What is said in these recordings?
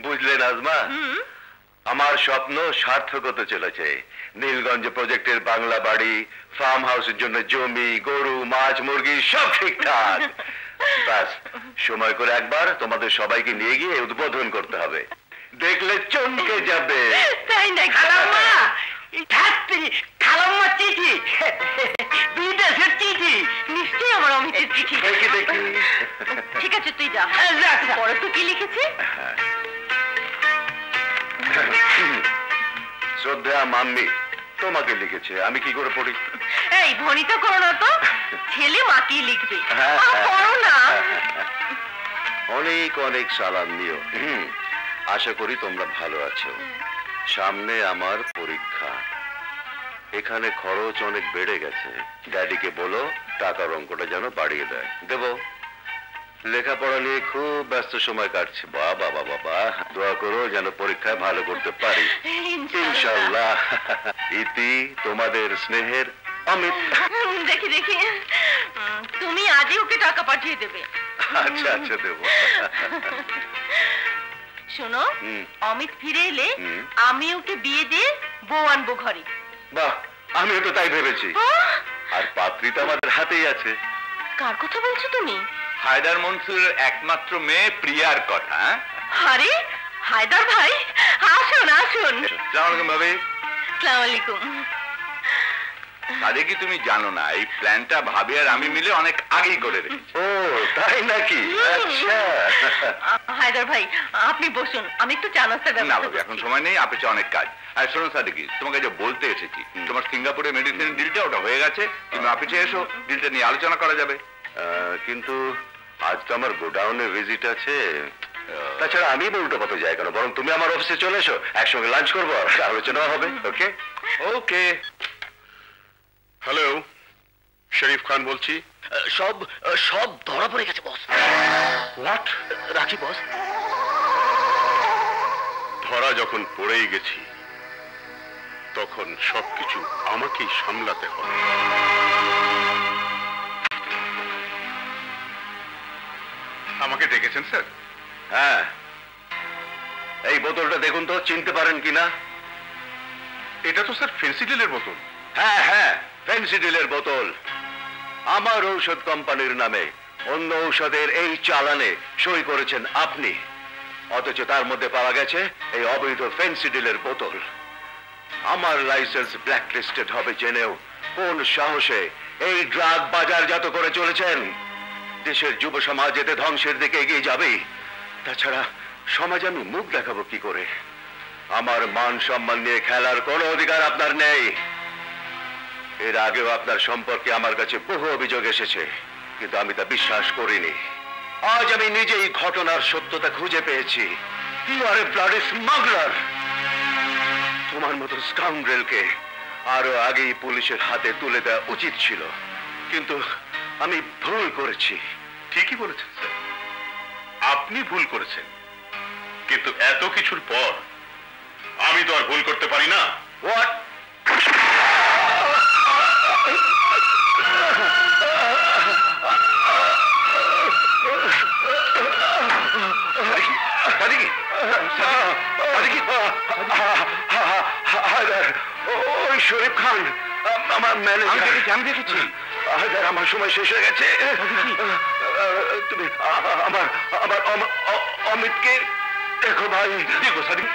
বুঝলেন আজমা, আমার স্বপ্ন সার্থক হতে চলেছে। নীলগঞ্জ প্রজেক্টের বাংলা বাড়ি, ফার্ম হাউসের জন্য জমি, গরু, মাছ, মুরগি সব ঠিকঠাক। ব্যাস সময় করে একবার তোমাদের সবাইকে নিয়ে গিয়ে উদ্বোধন করতে হবে, দেখলে চমকে যাবে। তাই না খালাম্মা? খালাম্মা চিঠি, বিদেশের চিঠি, নিশ্চয়ই আমার অমিতের চিঠি। দেখি দেখি। ঠিক আছে তুই যা। পরে তো কি লিখেছে? শ্রদ্ধা মাম্মি তোমাকে লিখেছে, আমি কি করে পড়ি? এই ভনিতা করো না তো, ছেলে মাকে লিখবে, পড়ো না। অনেক অনেক সালাম নিও। আশা করি তোমরা ভালো আছো। সামনে আমার পরীক্ষা, এখানে খরচ অনেক বেড়ে গেছে। ড্যাডিকে বলো টাকার অঙ্কটা যেন বাড়িয়ে দেয়। দেব। লেখাপড়া নিয়ে খুব ব্যস্ত সময় কাটছে। বাবা বাবা বাবা, দোয়া করো যেন পরীক্ষায় ভালো করতে পারি ইনশাআল্লাহ। ইতি তোমাদের স্নেহের অমিত। দেখি দেখি, তুমি আজই ওকে টাকা পাঠিয়ে দেবে। আচ্ছা আচ্ছা দেবো। শোনো, অমিত ফিরে এলে আমি ওকে বিয়ে দিয়ে বউ আনবো ঘরে। বাহ, আমিও তো তাই ভেবেছি। আর পাত্রী তো আমাদের হাতেই আছে। কার কথা বলছো তুমি? হায়দার মনসুরের একমাত্র মেয়ে প্রিয়ার কথা। আরে হায়দার ভাই, আসুন আসুন। আসসালামু আলাইকুম ভাবি। আসসালামু আলাইকুম। আরে কি তুমি জানো না, এই প্ল্যানটা ভাবি আর আমি মিলে অনেক আগেই করে রেখেছি। ও তাই নাকি? আচ্ছা হায়দার ভাই আপনি বসুন, আমি একটু চা নাস্তার না ব্যবস্থা ভাবি, এখন করছি। সময় নেই, আপেছে অনেক কাজ। আর শোনো সাদিকি, তোমাকে যে বলতে এসেছি, তোমার সিঙ্গাপুরে মেডিসিন ডিলটা ওটা হয়ে গেছে, তুমি অফিসে এসো, ডিলটা নিয়ে আলোচনা করা যাবে। কিন্তু আজ তো আমার গোডাউনে ভিজিট আছে। তাছাড়া আমি উল্টো পথে যাই কেন, বরং তুমি আমার অফিসে চলে এসো, একসঙ্গে লাঞ্চ করবো, আলোচনা হবে। ওকে ওকে। হ্যালো, শরীফ খান বলছি। সব সব ধরা পড়ে গেছে বস। হোয়াট? রাখি বস। ধরা যখন পড়েই গেছি, তখন সবকিছু আমাকেই সামলাতে হবে। আমাকে ডেকেছেন স্যার? হ্যাঁ, এই বোতলটা দেখুন তো, চিনতে পারেন কিনা? এটা তো স্যার ফেন্সিডিলের বোতল। হ্যাঁ হ্যাঁ, ফেন্সিডিলের বোতল। আমার ঔষধ কোম্পানির নামে অন্য ঔষধের এই চালানে সই করেছেন আপনি, অথচ তার মধ্যে পাওয়া গেছে এই অবৈধ ফেন্সিডিলের বোতল। আমার লাইসেন্স ব্ল্যাকলিস্টেড হবে জেনেও কোন সাহসে এই ড্রাগ বাজারজাত করে চলেছেন? দেশের যুব সমাজ এতে ধ্বংসের দিকে এগিয়ে যাবে। তাছাড়া সমাজে আমি মুখ দেখাবো কি করে? আমার মান সম্মান নিয়ে খেলার কোনো অধিকার আপনার নেই। এর আগেও আপনার সম্পর্কে আমার কাছে বহু অভিযোগ এসেছে, কিন্তু আমি তা বিশ্বাস করিনি। আজ আমি নিজেই ঘটনার সত্যতা খুঁজে পেয়েছি। You are a bloody smuggler. তোমার মতো স্কাউন্ড্রেলকে আরো আগেই পুলিশের হাতে তুলে দেওয়া উচিত ছিল, কিন্তু আমি ভুল করেছি। ঠিকই বলেছেন স্যার, আপনি ভুল করেছেন, কিন্তু এত কিছুর পর আমি তো আর ভুল করতে পারি না। হোয়াট? ওই শরীফ খান আমার ম্যানেজার। আমি দেখেছি। আমার সময় শেষ হয়ে গেছে। তুমি আমার আমার অমিতকে দেখো ভাই। দেখো সাদিক।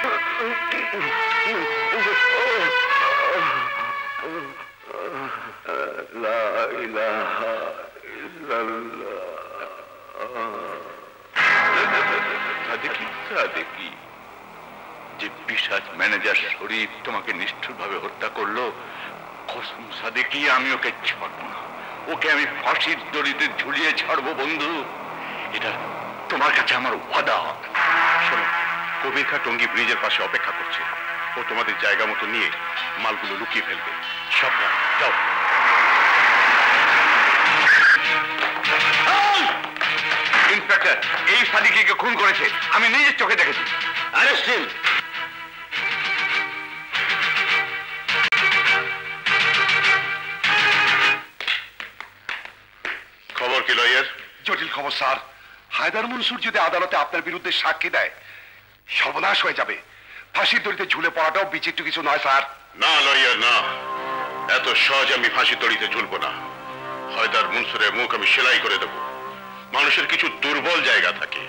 লা ইলাহা ইল্লাল্লাহ। সাদিকি, সাদিকি, যে পিশাচ ম্যানেজার শরীফ তোমাকে নিষ্ঠুরভাবে হত্যা করলো, কসম সাদিকি আমি ওকে ছাড়বো না। ওকে আমি ফাঁসির দড়িতে ঝুলিয়ে ছাড়বো বন্ধু। এটা তোমার কাছে আমার ওয়াদা। শোনো, কবির খা টঙ্গী ব্রিজের পাশে অপেক্ষা করছে। ও তোমাদের জায়গা মতো নিয়ে মালগুলো লুকিয়ে ফেলবে। সাবধান, যাও। ইন্সপেক্টর, এই সাদিকিকে খুন করেছে, আমি নিজের চোখে দেখেছি। Arrest him. খবর কি লয়ার? জটিল খবর স্যার। হায়দার মনসুর যদি আদালতে আপনার বিরুদ্ধে সাক্ষী দেয়, সর্বনাশ হয়ে যাবে। ফাঁসির দড়িতে ঝুলে পড়াটাও বিচিত্র কিছু নয় স্যার। না লয়ার না, এত সহজে আমি ফাঁসির দড়িতে ঝুলবো না। হায়দার মনসুরের মুখ আমি সেলাই করে দেব। মানুষের কিছু দুর্বল জায়গা থাকে,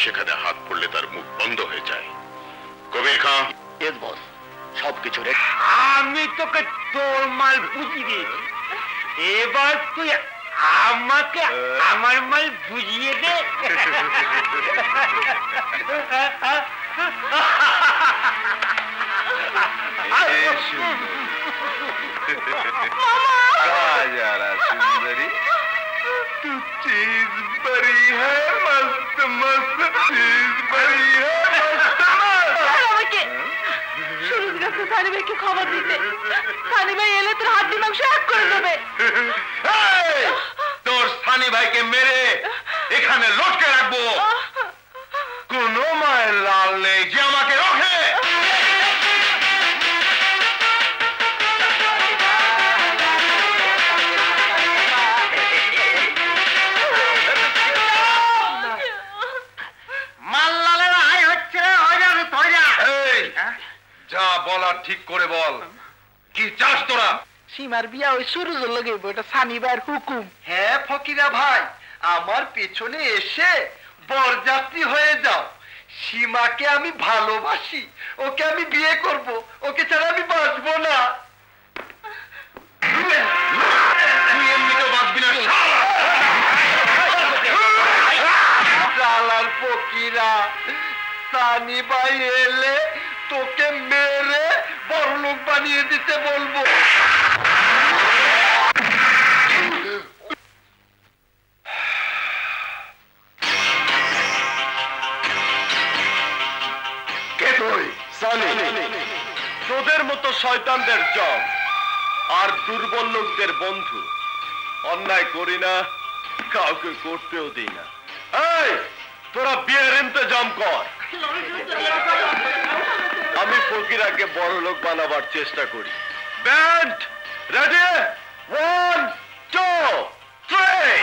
সেখানে হাত পড়লে তার মুখ বন্ধ হয়ে যায়। কবির খাঁ। ইয়েস বস, সবকিছু রেডি। আমি তোকে তোর মাল বুঝি রে, এবার তুই আমাকে আমার মাল বুঝিয়ে দে। सुंदरी तू चीज बड़ी है, मस्त मस्त चीज बड़ी है, मस्त আমাকে সুরজ গেছে সানি ভাইকে খবর দিতে। সানি ভাই এলে তোর হাত দিয়ে মাংস এক করে দেবে। তোর সানি ভাইকে মেরে এখানে লটকে রাখবো। কোনো মায়ের লাল নেই যে আমাকে রোখে। যা বলার ঠিক করে বল, কি চাস তোরা? সীমার বিয়া ওই সুরজের লগে, এটা সানি ভাইয়ের হুকুম। হ্যাঁ ফকিরা ভাই, আমার পেছনে এসে বরযাত্রী হয়ে যাও। সীমাকে আমি ভালোবাসি, ওকে আমি বিয়ে করব, ওকে ছাড়া আমি বাঁচবো না। তুই এমনিতেও বাঁচবি না শালা। শালার ফকিরা, সানি ভাই এলে তোকে মেরে বড়লোক বানিয়ে দিতে বলবো। কে তুই? সানি। তোদের মতো শয়তানদের জম আর দুর্বল লোকদের বন্ধু। অন্যায় করি না, কাউকে করতেও দিই না। এই তোরা বিয়ের ইন্তজাম কর। আমি ফকিরাকে বড় লোক বানাবার চেষ্টা করি। Band ready, 1 2 3।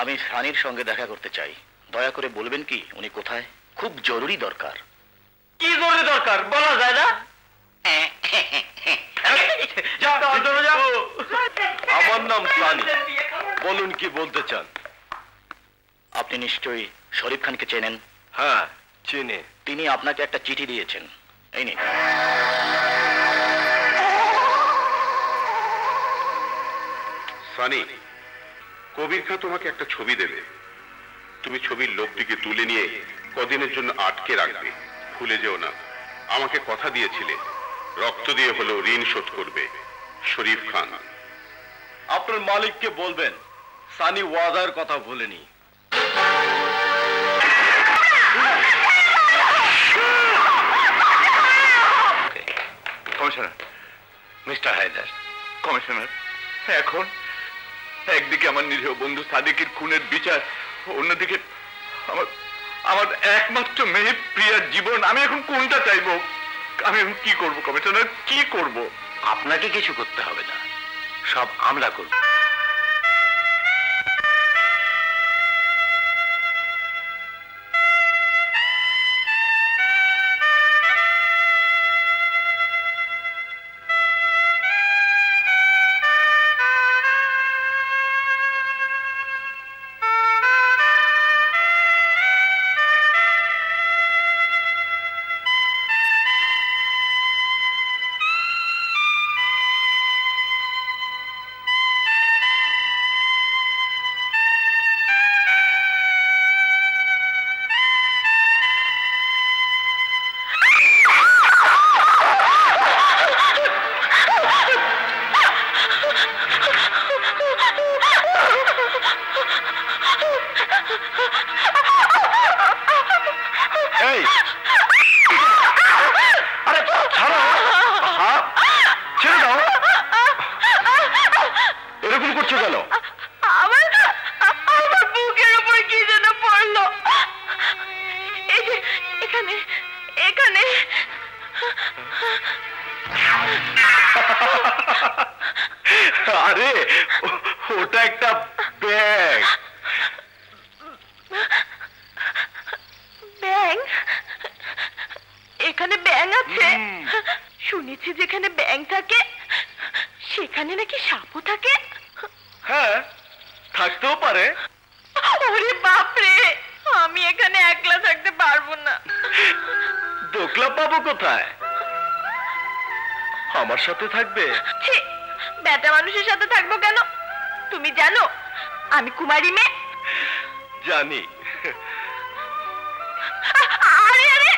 আমি সানির সঙ্গে দেখা করতে চাই, দয়া করে বলবেন কি উনি কোথায়? খুব জরুরি দরকার। কি জরুরি দরকার বলা যায় না? আমার নাম সানি, বলুন কি বলতে চান? আপনি নিশ্চয়ই শরীফ খানকে চেনেন? হ্যাঁ চিনি। তিনি আপনাকে একটা চিঠি দিয়েছেন, এই নিন। সানি, কবির খাঁ তোমাকে একটা ছবি দেবে। তুমি ছবির লোকটিকে তুলে নিয়ে কদিনের জন্য আটকে রাখবে, ভুলে যেও না। আমাকে কথা দিয়েছিলে, রক্ত দিয়ে হলেও ঋণ শোধ করবে। শরীফ খান। আপনার মালিককে বলবেন সানি ওয়াদার কথা ভুলেনি। Commissioner, mister Haider. কমিশনার, এখন একদিকে আমার নিরীহ বন্ধু সাদিকের খুনের বিচার, অন্যদিকে আমার আমার একমাত্র মেয়ে প্রিয়ার জীবন। আমি এখন কোনটা চাইবো? আমি এখন কি করব কমিশনার, কি করব? আপনাকে কিছু করতে হবে না, সব আমরা করব। এখানে এখানে আরে ওটা একটা ব্যাগ। ব্যাং? এখানে ব্যাং আছে? শুনেছি যেখানে ব্যাং থাকে সেখানে নাকি সাপও থাকে। হ্যাঁ, থাকতেও পারে। ওরে বাপরে, আমি এখানে একলা থাকতে পারবো না। দোকলা পাবো কোথায়? আমার সাথে থাকবে? ছি, বেটা মানুষের সাথে থাকবো কেন? তুমি জানো আমি কুমারী মেয়ে? জানি। আরে আরে,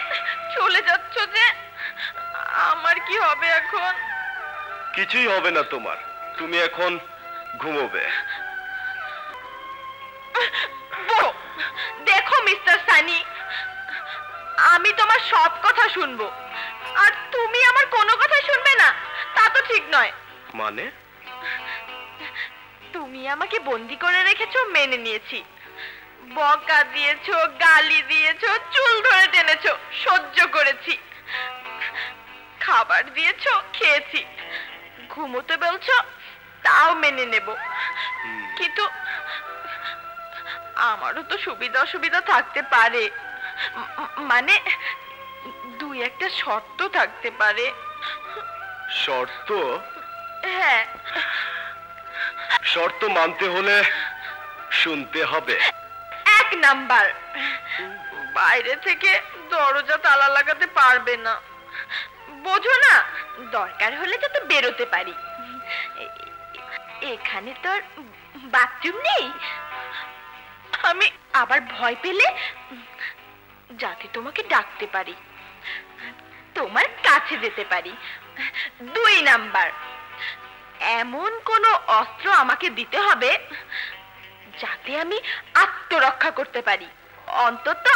চলে যাচ্ছ যে, আমার কি হবে এখন? কিছুই হবে না তোমার, তুমি এখন ঘুমোবে। দেখো মিস্টার সানি, আমি তোমার সব কথা শুনবো, আর তুমি আমার কোনো কথা শুনবে না, তা তো ঠিক নয়। মানে? তুমি আমাকে বন্দি করে রেখেছো, মেনে নিয়েছি। বকা দিয়েছো, গালি দিয়েছো, চুল ধরে টেনেছো, সহ্য করেছি। খাবার দিয়েছো, খেয়েছি। ঘুমোতে বলছো, তাও মেনে নেব। কিন্তু আমারও তো সুবিধা অসুবিধা থাকতে পারে, মানে দুই একটা শর্ত থাকতে পারে। শর্ত? হ্যাঁ। শর্ত মানতে হলে শুনতে হবে। এক নাম্বার, বাইরে থেকে দরজা তালা লাগাতে পারবে না, বোঝো না? দরকার হলে যাতে বেরোতে পারি। এখানে তো আর বাথরুম নেই, আমি আবার ভয় পেলে যাতে তোমাকে ডাকতে পারি, তোমার কাছে যেতে পারি। দুই নাম্বার, এমন কোনো অস্ত্র আমাকে দিতে হবে যাতে আমি আত্মরক্ষা করতে পারি। অন্তত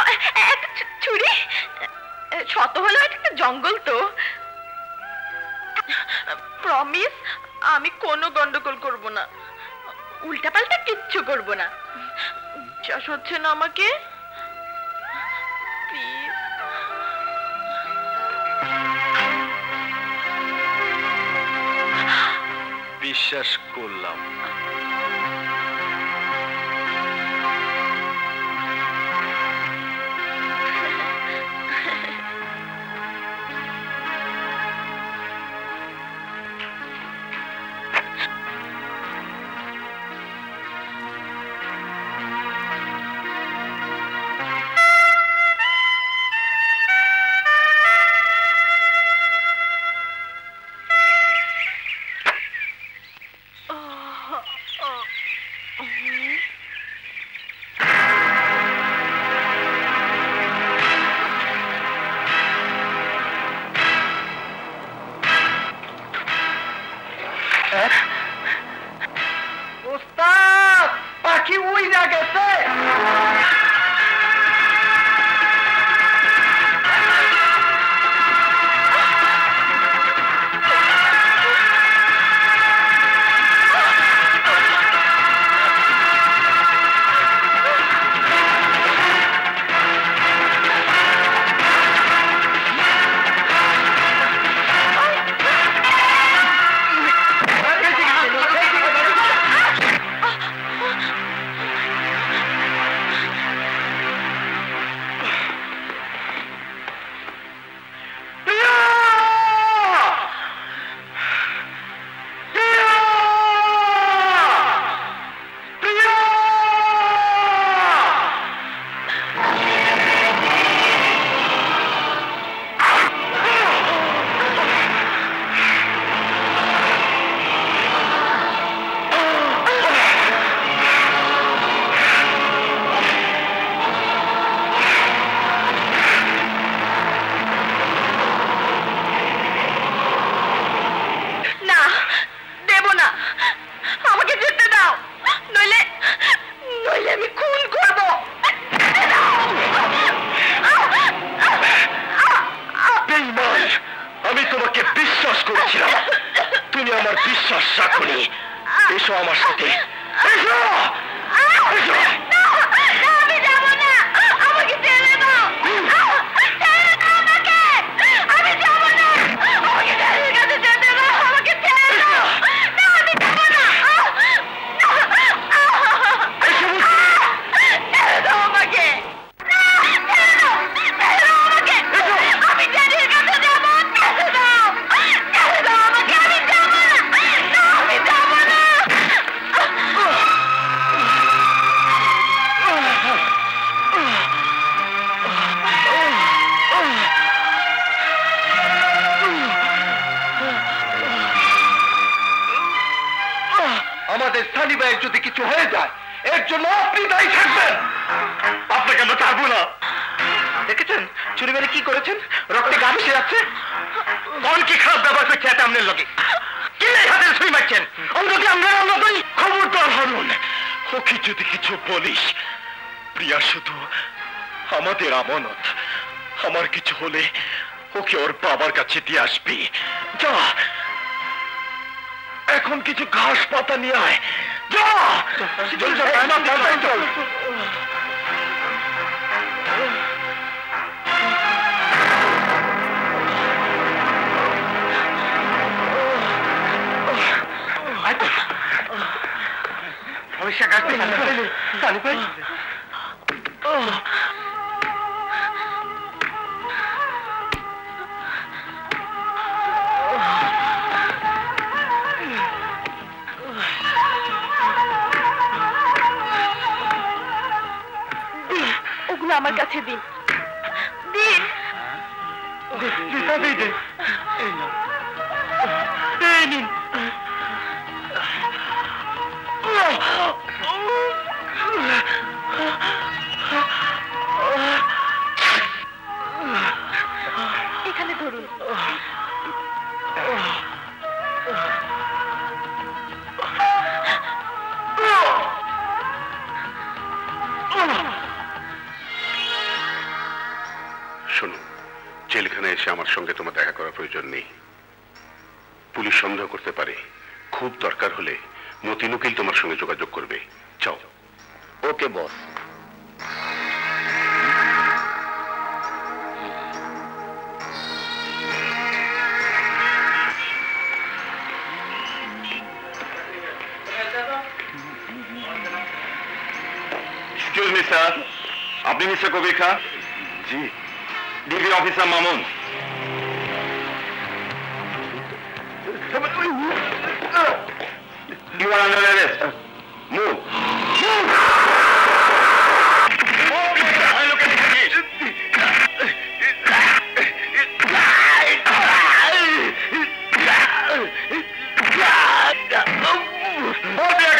এক ছুরি, শত হলেও একটা জঙ্গল তো। প্রমিস, আমি কোনো গন্ডগোল করব না, উল্টাপাল্টা কিচ্ছু করব না। বিশ্বাস হচ্ছে না আমাকে? প্লিজ। বিশ্বাস করলাম। ওস্তাদ, পাখি উইরা গেছে। তুমি আমার বিশ্বাস রাখোনি। এসো আমার সাথে, এসো। আমি যাব না, আমাকে ছেড়ে দাও, ছেড়ে আমরা পারবো না। দেখেছেন চুরি মেরে কি করেছেন? রক্তে গা মিশে যাচ্ছে। কোন কি খারাপ ব্যবহার করছে এত আপনার লোকে? কে হাতে ছুরি মারছেন? অন্তকে আমরা মতোই খবরদার হারুন। ওকে যদি কিছু বলিস, প্রিয়া শুধু আমাদের আমানত। আমার কিছু হলে ওকে ওর বাবার কাছে দিয়ে আসবি। যা এখন কিছু ঘাস পাতা নিয়ে আয়। যা চল। সমস্যা কাটতে জানি পাই। ওগুলো আমার কাছে দিন, দিন। এখানে ধরুন। শোনো, জেলখানায় এসে আমার সঙ্গে তোমার দেখা করার প্রয়োজন নেই। পুলিশ সন্দেহ করতে পারে। খুব দরকার হলে মতিন উকিল তোমার সঙ্গে যোগাযোগ করবে। যাও। ওকে বস। এক্সকিউজ মি স্যার, আপনি mister Kabir Khan? G. DB officer Mamun. You are under arrest. Move.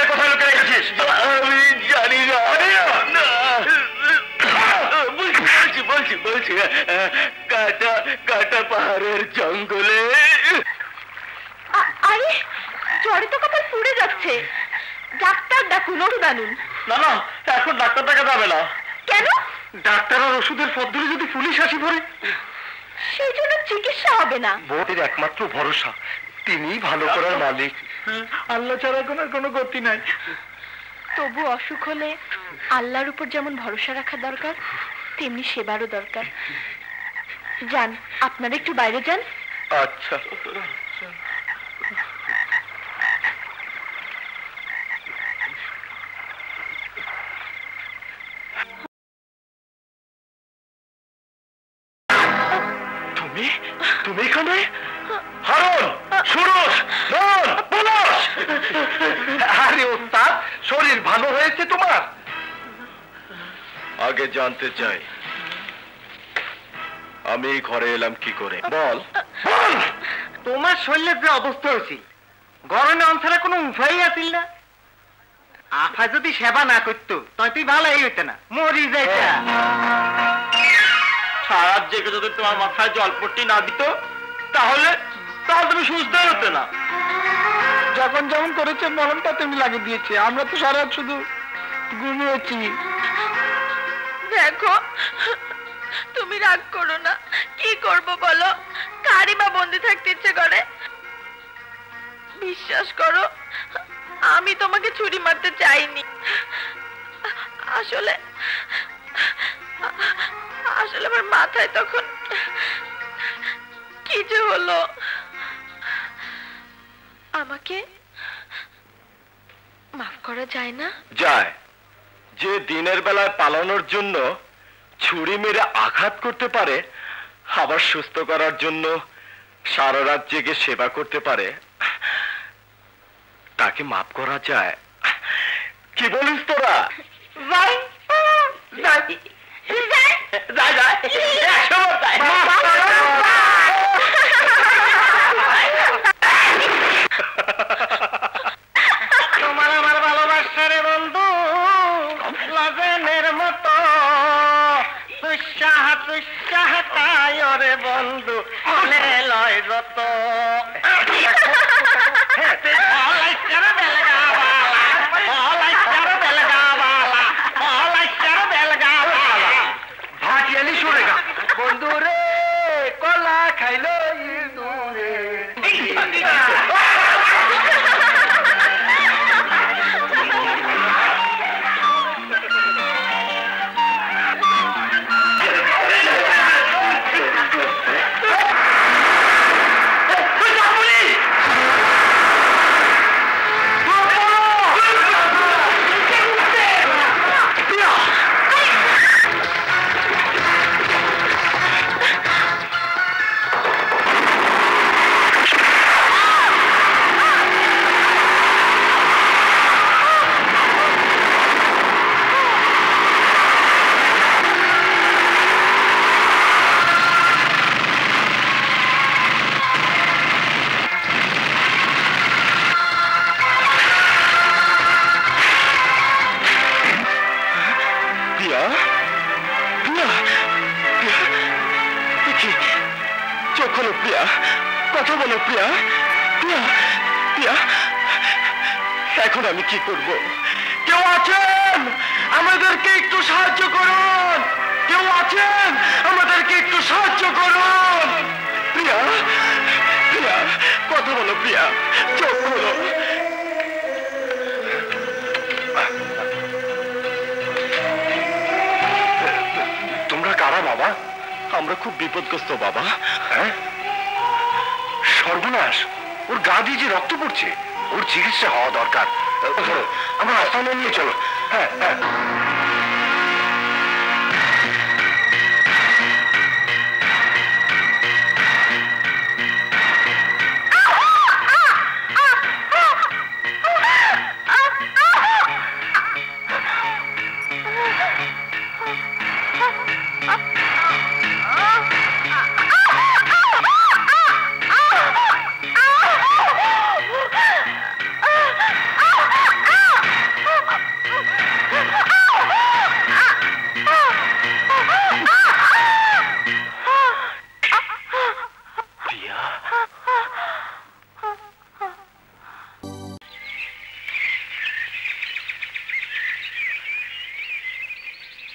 কোথায় লুকিয়ে রেখেছিস? আমি জানি না। বলছি কাটা পাহাড়ের জঙ্গলে। আরে জ্বরে তো কপাল পুড়ে যাচ্ছে, ডাক্তার ডাকুন, ওষুধ আনুন। না না, এখন ডাক্তার ডাকা যাবে না। কেন? ডাক্তার আর ওষুধের পথ ধরে যদি পুলিশ আসি পড়ে, সেই জন্য চিকিৎসা হবে না। বোধের একমাত্র ভরসা তিনিই ভালো করার মালিক। আল্লাহ ছাড়া কোনো গতি নাই। তবু অসুখ হলে আল্লাহর উপর যেমন ভরসা রাখা দরকার, তেমনি সেবারও দরকার। যান, আপনারা একটু বাইরে যান। আচ্ছা। তুমি এখানে? হারুন, সুরজ, নন, পলাশ। আরে ওস্তাদ, শরীর ভালো হয়েছে তোমার? আগে জানতে চাই আমি ঘরে এলাম কি করে? বল। তোমার শরীরের যে অবস্থা হয়েছে, গরমে অঞ্চলে কোনো উপায় আছিল না। আফা যদি সেবা না করতো তাই তুই ভালো হইতে না, মরি যাইতা। সারা জেগে যদি তোমার মাথায় জলপট্টি না দিত তাহলে তুমি সুস্থ হতে না। যখন যেমন করেছে মরণটা তুমি লাগিয়ে দিয়েছে, আমরা তো সারা শুধু ঘুমিয়েছি। দেখো, তুমি রাগ করো না। কি করব বলো? কারই বা বন্দি থাকতে ইচ্ছে করে? বিশ্বাস করো, আমি তোমাকে ছুরি মারতে চাইনি। আসলে আমার মাথায় তখন কি যে হলো। আমাকে মাফ করা যায় না? যায়। যে দিনের বেলায় পালানোর জন্য ছুরি মেরে আঘাত করতে পারে, আবার সুস্থ করার জন্য সারা রাত জেগে সেবা করতে পারে, তাকে মাফ করা যায়। কি বলিস তোরা? তোমার আমার ভালোবাসা রে বন্ধু, লাজেনের মতো তুষাহ তাই রে বন্ধু মনে লয় যত ভাটিয়ালি শুনেগা বন্ধু রে কলা খাইলো এখন আমি কি করব? কেউ আছেন? আমাদেরকে একটু সাহায্য করুন। কেউ আছেন? আমাদেরকে একটু সাহায্য করুন। প্রিয়া, প্রিয়া, কথা বলো প্রিয়া, চোখ খোলো। তোমরা কারা বাবা? আমরা খুব বিপদগ্রস্ত বাবা। হ্যাঁ, সর্বনাশ, ওর গা দিয়ে যে রক্ত পড়ছে, ওর চিকিৎসা হওয়া দরকার। আমরা হাসপাতালে নিয়ে চলো। হ্যাঁ হ্যাঁ।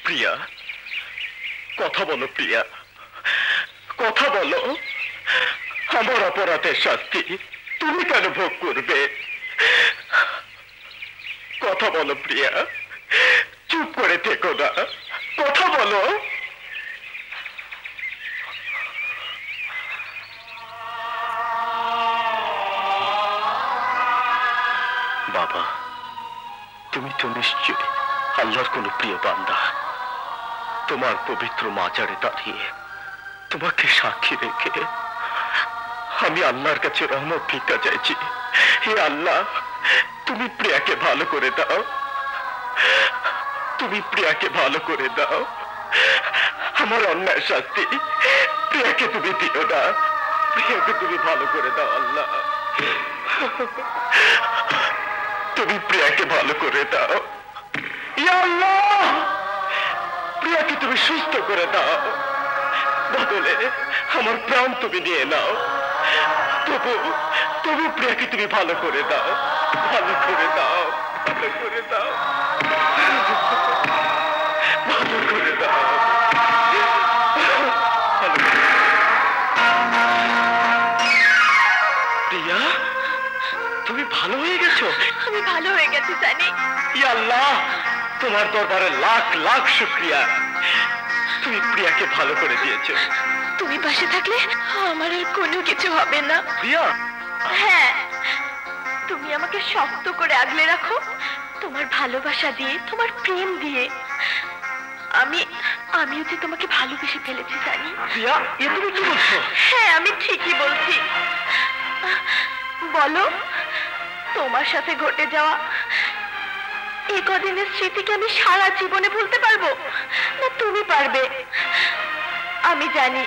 প্রিয়া, কথা বলো প্রিয়া, কথা বলো। আমার অপরাধের শাস্তি তুমি কেন ভোগ করবে? কথা বলো প্রিয়া, চুপ করে থেকো না, কথা বলো। বাবা, তুমি তো নিশ্চয় আল্লাহর কোন প্রিয় বান্দা। তোমার পবিত্র মাজারে দাঁড়িয়ে তোমাকে সাক্ষী রেখে আমি আল্লাহর কাছে রহমত ভিক্ষা চাইছি। হে আল্লাহ, তুমি প্রিয়াকে ভালো করে দাও, তুমি প্রিয়াকে ভালো করে দাও। আমার অন্যায় শাস্তি প্রিয়াকে তুমি দিও না, প্রিয়াকে তুমি ভালো করে দাও আল্লাহ। তুমি প্রিয়াকে ভালো করে দাও। ইয়া আল্লাহ, প্রিয়াকে তুমি সুস্থ করে দাও, বদলে আমার প্রাণ তুমি নিয়ে নাও। তবু প্রিয়াকে তুমি ভালো করে দাও, ভালো করে দাও, ভালো করে দাও, ভালো করে দাও। প্রিয়া, তুমি ভালো হয়ে গেছো? আমি ভালো হয়ে গেছি জানি। ইয়া আল্লাহ, তোমার দরবারে লাখ লাখ শুকরিয়া, তুমি প্রিয়াকে ভালো করে দিয়েছো। তুমি পাশে থাকলে আমার আর কোনো কিছু হবে না। প্রিয়া? হ্যাঁ, তুমি আমাকে শক্ত করে আগলে রাখো, তোমার ভালোবাসা দিয়ে, তোমার প্রেম দিয়ে। আমিও যে তোমাকে ভালোবেসে ফেলেছি জানি। প্রিয়া, এ তুমি কি বলছো? হ্যাঁ, আমি ঠিকই বলছি। বলো, তোমার সাথে ঘটে যাওয়া এই কদিনের স্মৃতিকে আমি সারা জীবনে ভুলতে পারবো না তুমি পারবে? আমি জানি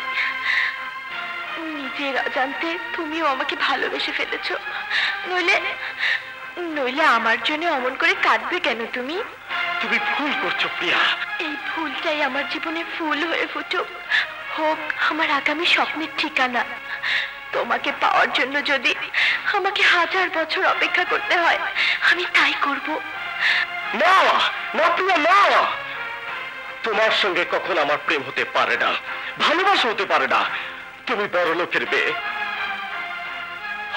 নিজের অজান্তে তুমিও আমাকে ভালোবেসে নইলে আমার জন্য অমন করে কাঁদবে কেন তুমি? তুমি ভুল করছো প্রিয়া। এই ভুলটাই আমার জীবনে ফুল হয়ে ফুটুক, হোক আমার আগামী স্বপ্নের ঠিকানা। তোমাকে পাওয়ার জন্য যদি আমাকে 1000 বছর অপেক্ষা করতে হয়, আমি তাই করব। না না প্রিয়া, না, তোমার সঙ্গে কখন আমার প্রেম হতে পারে না, ভালোবাসা হতে পারে না। তুমি বড় লোকের মেয়ে,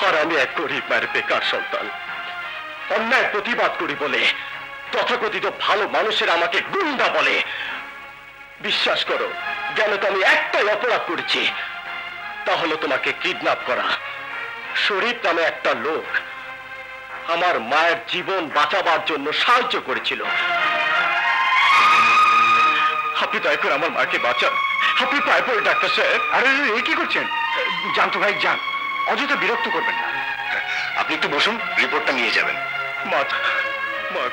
আর আমি এক গরিব মায়ের বেকার সন্তান। অন্যায় প্রতিবাদ করি বলে তথাকথিত ভালো মানুষের আমাকে গুন্ডা বলে। বিশ্বাস করো, জানো তো আমি একটাই অপরাধ করেছি, তা হলো তোমাকে কিডন্যাপ করা। শরীফ নামে একটা লোক আমার মায়ের জীবন বাঁচাবার জন্য সাহায্য করেছিল। আপনি দয়া করে আমার মাকে বাঁচান, আপনি পায়ে পড়ে ডাক্তার সাহেব। আরে এই কি করছেন? জান তো ভাই, যান, অযথা বিরক্ত করবেন না। আপনি একটু বসুন, রিপোর্টটা নিয়ে যাবেন। মা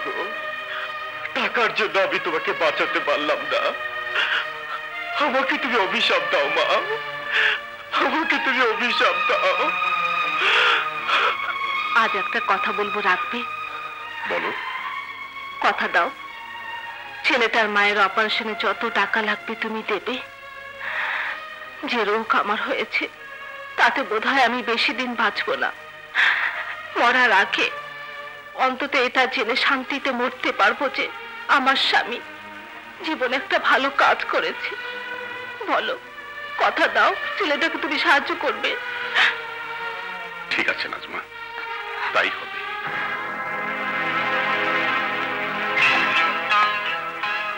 গো, টাকার জন্য আমি তোমাকে বাঁচাতে পারলাম না। আমাকে তুমি অভিশাপ দাও মা, আমাকে তুমি অভিশাপ দাও। আজ একটা কথা বলবো, রাখবে? বলো। কথা দাও, ছেলেটার মায়ের অপারেশনে যত টাকা লাগবে তুমি দেবে। যে রোগ আমার হয়েছে তাতে বোধহয় আমি বেশি দিন বাঁচবো না। মরার আগে অন্তত এটা জেনে শান্তিতে মরতে পারবো যে আমার স্বামী জীবনে একটা ভালো কাজ করেছে। বলো, কথা দাও, ছেলেটাকে তুমি সাহায্য করবে। ঠিক আছে নাজমা, তাই হবে।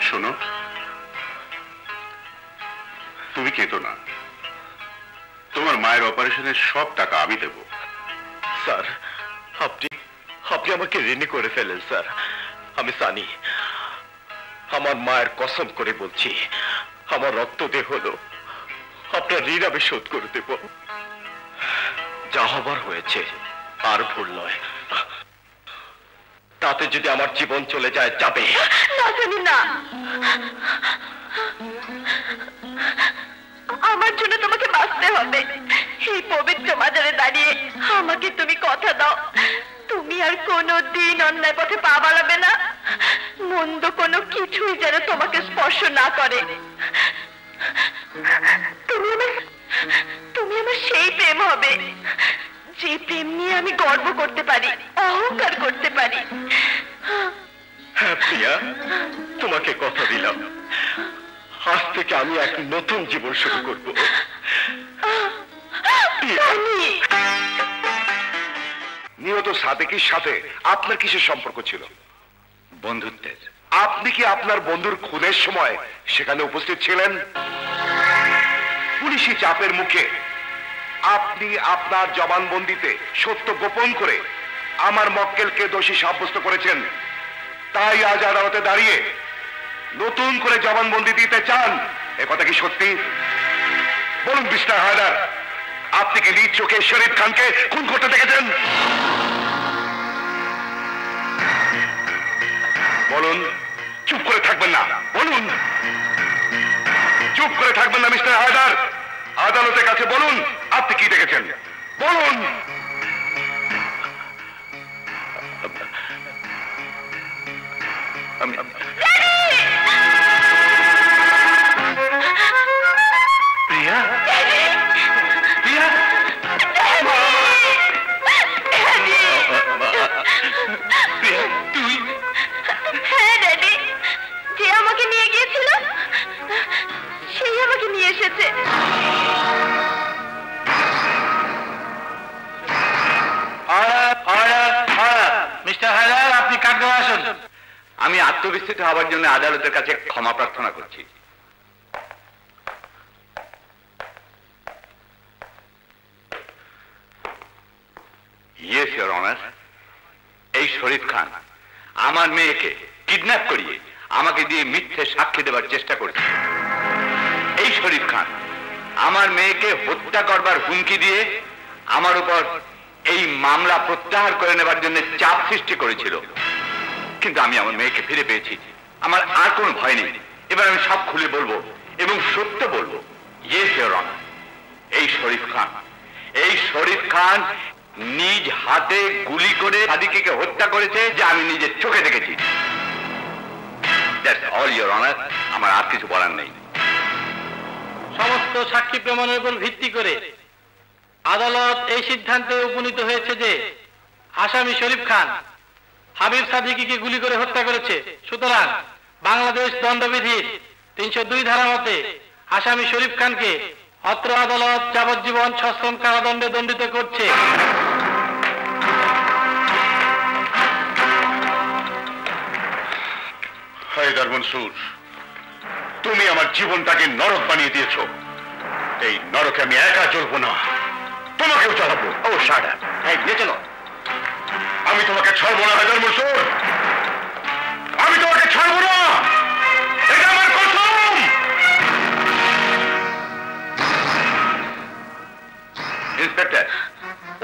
শোনো, তুমি কেঁদো না, তোমার মায়ের অপারেশনের সব টাকা আমি দেব। স্যার, আপনি আমাকে ঋণী করে ফেলেন স্যার। আমি সানি, আমার মায়ের কসম করে বলছি, আমার রক্ত দেহ হলো আপনার ঋণ আমি শোধ করে দেব। যা হবার হয়েছে, আর ভুল নয়। তাতে যদি আমার জীবন চলে যায়, যাবে না জানি না। আমার জন্য তোমাকে বাঁচতে হবে। এই পবিত্র মাজারে দাঁড়িয়ে আমাকে তুমি কথা দাও, তুমি আর কোনোদিন অন্যায় পথে পা বাড়াবে না। মন্দ কোনো কিছুই যেন তোমাকে স্পর্শ না করে। তুমি আমার সেই প্রেম হবে যে প্রেম নিয়ে আমি গর্ব করতে পারি, অহংকার করতে পারি। হ্যাঁ প্রিয়া, তোমাকে কথা দিলাম, আজ থেকে আমি এক নতুন জীবন শুরু করব। নিহত সাদেকের সাথে আপনার কিসের সম্পর্ক ছিল? বন্ধুত্বের। আপনি কি আপনার বন্ধুর খুনের সময় সেখানে উপস্থিত ছিলেন? পুলিশি চাপের মুখে আপনি আপনার জবানবন্দিতে সত্য গোপন করে আমার মক্কেলকে দোষী সাব্যস্ত করেছেন। তাই আজ আদালতে দাঁড়িয়ে নতুন করে জবানবন্দি দিতে চান, এ কথা কি সত্যি? বলুন মিস্টার হায়দার, আপনি কি নিজ চোখে শরীফ খানকে খুন করতে দেখেছেন? বলুন, চুপ করে থাকবেন না, বলুন। চুপ করে থাকবেন না মিস্টার হায়দার, আদালতের কাছে বলুন আপনি কি দেখেছেন, বলুন। প্রিয়া, প্রিয়া, তুই? হ্যাঁ ড্যাডি, যে আমাকে নিয়ে গিয়েছিল সেই আমাকে নিয়ে এসেছে। মিস্টার হায়দার, আপনি কাঠগড়ায় আসুন। আমি আত্মবিস্মৃত হওয়ার জন্য আদালতের কাছে ক্ষমা প্রার্থনা করছি। ইয়েস ইওর অনার, এই শরীফ খান আমার মেয়েকে কিডন্যাপ করিয়ে আমাকে দিয়ে মিথ্যে সাক্ষী দেবার চেষ্টা করছে। এই শরীফ খান আমার মেয়েকে হত্যা করবার হুমকি দিয়ে আমার উপর এই মামলা প্রত্যাহার করে নেবার জন্য চাপ সৃষ্টি করেছিল। কিন্তু আমি আমার মেয়েকে ফিরে পেয়েছি, আমার আর কোনো ভয় নেই। এবার আমি সব খুলে বলবো এবং সত্য বলবো। ইয়েস ইওর অনার, এই শরীফ খান নিজ হাতে গুলি করে সাদিকে হত্যা করেছে, যা আমি নিজের চোখে দেখেছি। That's all your honour. আমার আর কিছু বলার নেই। সমস্ত সাক্ষী প্রমাণের উপর ভিত্তি করে আদালত এই সিদ্ধান্তে উপনীত হয়েছে যে আসামি শরীফ খান হাবিব সাদিকীকে গুলি করে হত্যা করেছে। সুতরাং বাংলাদেশ দণ্ডবিধির 302 ধারা মতে আসামি শরীফ খানকে অত্র আদালত যাবজ্জীবন সশ্রম কারাদণ্ডে দণ্ডিত করছে। হায়দার মনসুর, তুমি আমার জীবনটাকে নরক বানিয়ে দিয়েছো। এই নরকে আমি একা চলবো না, তোমাকেও চালাবো। ও শাট আপ, এই নিয়ে চলো। আমি তোমাকে ছাড়বো না হায়দার মনসুর, আমি তোমাকে ছাড়বো না, এটা আমার কসম। ইন্সপেক্টর,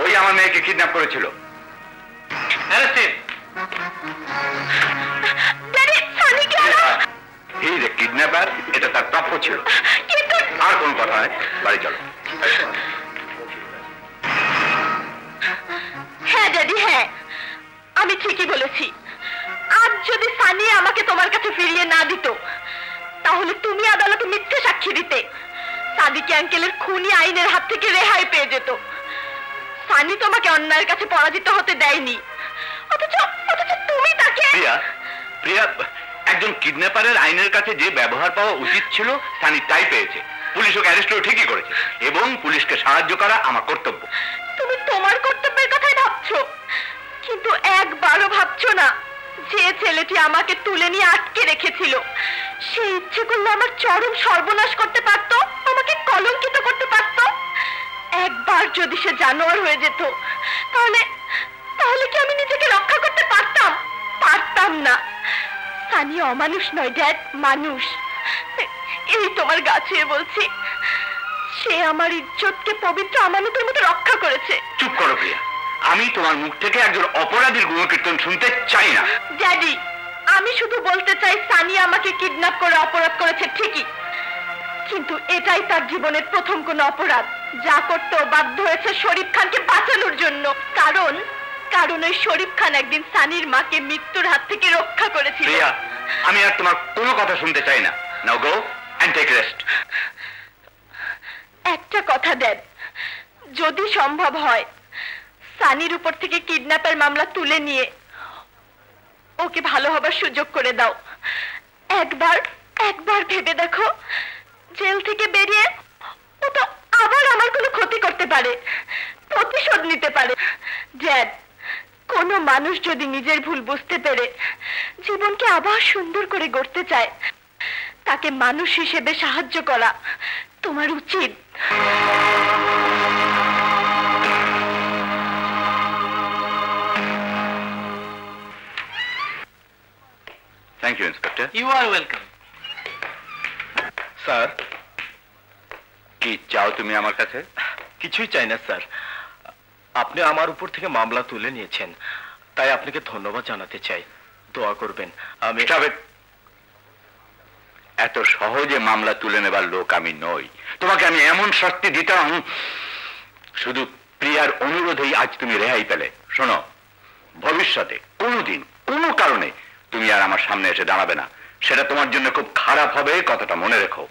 ওই আমার মেয়েকে কিডন্যাপ করেছিল। হি ইজ এ কিডন্যাপার, এটা তার প্রাপ্য ছিল। আর কোন কথা নয়, বাড়ি চলো। হ্যাঁ ড্যাডি, হ্যাঁ আমি ঠিকই বলেছি। আজ যদি সানি আমাকে তোমার কাছে ফিরিয়ে না দিত, তাহলে তুমি আদালতে মিথ্যে সাক্ষী দিতে। সাদিক আঙ্কেলের খুনি আইনের হাত থেকে রেহাই পেয়ে যেত। সানি তোমাকে অন্যায়ের কাছে পরাজিত হতে দেয়নি, অথচ তুমি তাকে। প্রিয়া, একজন কিডন্যাপারের আইনের কাছে যে ব্যবহার পাওয়া উচিত ছিল সানি তাই পেয়েছে। পুলিশ ওকে অ্যারেস্ট ঠিক করেছে এবং পুলিশকে সাহায্য করা আমার কর্তব্য। তুমি তোমার কর্তব্যের কথাই ভাবছো, কিন্তু একবারও ভাবছো না যে ছেলেটি আমাকে তুলে নিয়ে আটকে রেখেছিল সে ইচ্ছে করলে আমার চরম সর্বনাশ করতে পারত, আমাকে কলঙ্কিত করতে পারত। একবার যদি সে জানোয়ার হয়ে যেত, তাহলে কি আমি নিজেকে রক্ষা করতে পারতাম? পারতাম না। সানি অমানুষ নয় ড্যাড, মানুষ। এই তোমার গাছে বলছি, সে আমার ইজ্জতকে পবিত্র আমানতের মতো রক্ষা করেছে। চুপ করো প্রিয়া, আমি তোমার মুখ থেকে একজন অপরাধীর গুণকীর্তন শুনতে চাই না। ড্যাডি, আমি শুধু বলতে চাই সানি আমাকে কিডন্যাপ করে অপরাধ করেছে ঠিকই, কিন্তু এটাই তার জীবনের প্রথম কোনো অপরাধ যা করতে বাধ্য হয়েছে শরীফ খানকে বাঁচানোর জন্য। কারণ ওই শরীফ খান একদিন সানির মাকে মৃত্যুর হাত থেকে রক্ষা করেছিল। প্রিয়া, আমি আর তোমার কোনো কথা শুনতে চাই না। নাও গো এন্ড টেক রেস্ট। একটা কথা দেন, যদি সম্ভব হয় সানির উপর থেকে কিডন্যাপের মামলা তুলে নিয়ে ওকে ভালো হবার সুযোগ করে দাও। একবার ভেবে দেখো, জেল থেকে বেরিয়ে ও তো আবার আমার কোনো ক্ষতি করতে পারে, প্রতিশোধ নিতে পারে। ড্যাড, কোনো মানুষ যদি নিজের ভুল বুঝতে পেরে জীবনকে আবার সুন্দর করে গড়তে চায়, তাকে মানুষ হিসেবে সাহায্য করা তোমার উচিত। Thank you inspector. You are welcome. Sir, কি চাও তুমি আমার কাছে? কিছুই চাই না স্যার, আপনি আমার উপর থেকে মামলা তুলে নিয়েছেন, তাই আপনাকে ধন্যবাদ জানাতে চাই। দোয়া করবেন। আমি এত সহজে মামলা তুলে নেবার লোক আমি নই। তোমাকে আমি এমন শাস্তি দিতাম, শুধু প্রিয়ার অনুরোধেই আজ তুমি রেহাই পেলে। শোনো, ভবিষ্যতে কোনোদিন কোনো কারণে তুমি আর আমার সামনে এসে দাঁড়াবে না, সেটা তোমার জন্য খুব খারাপ হবে, কথাটা মনে রেখো।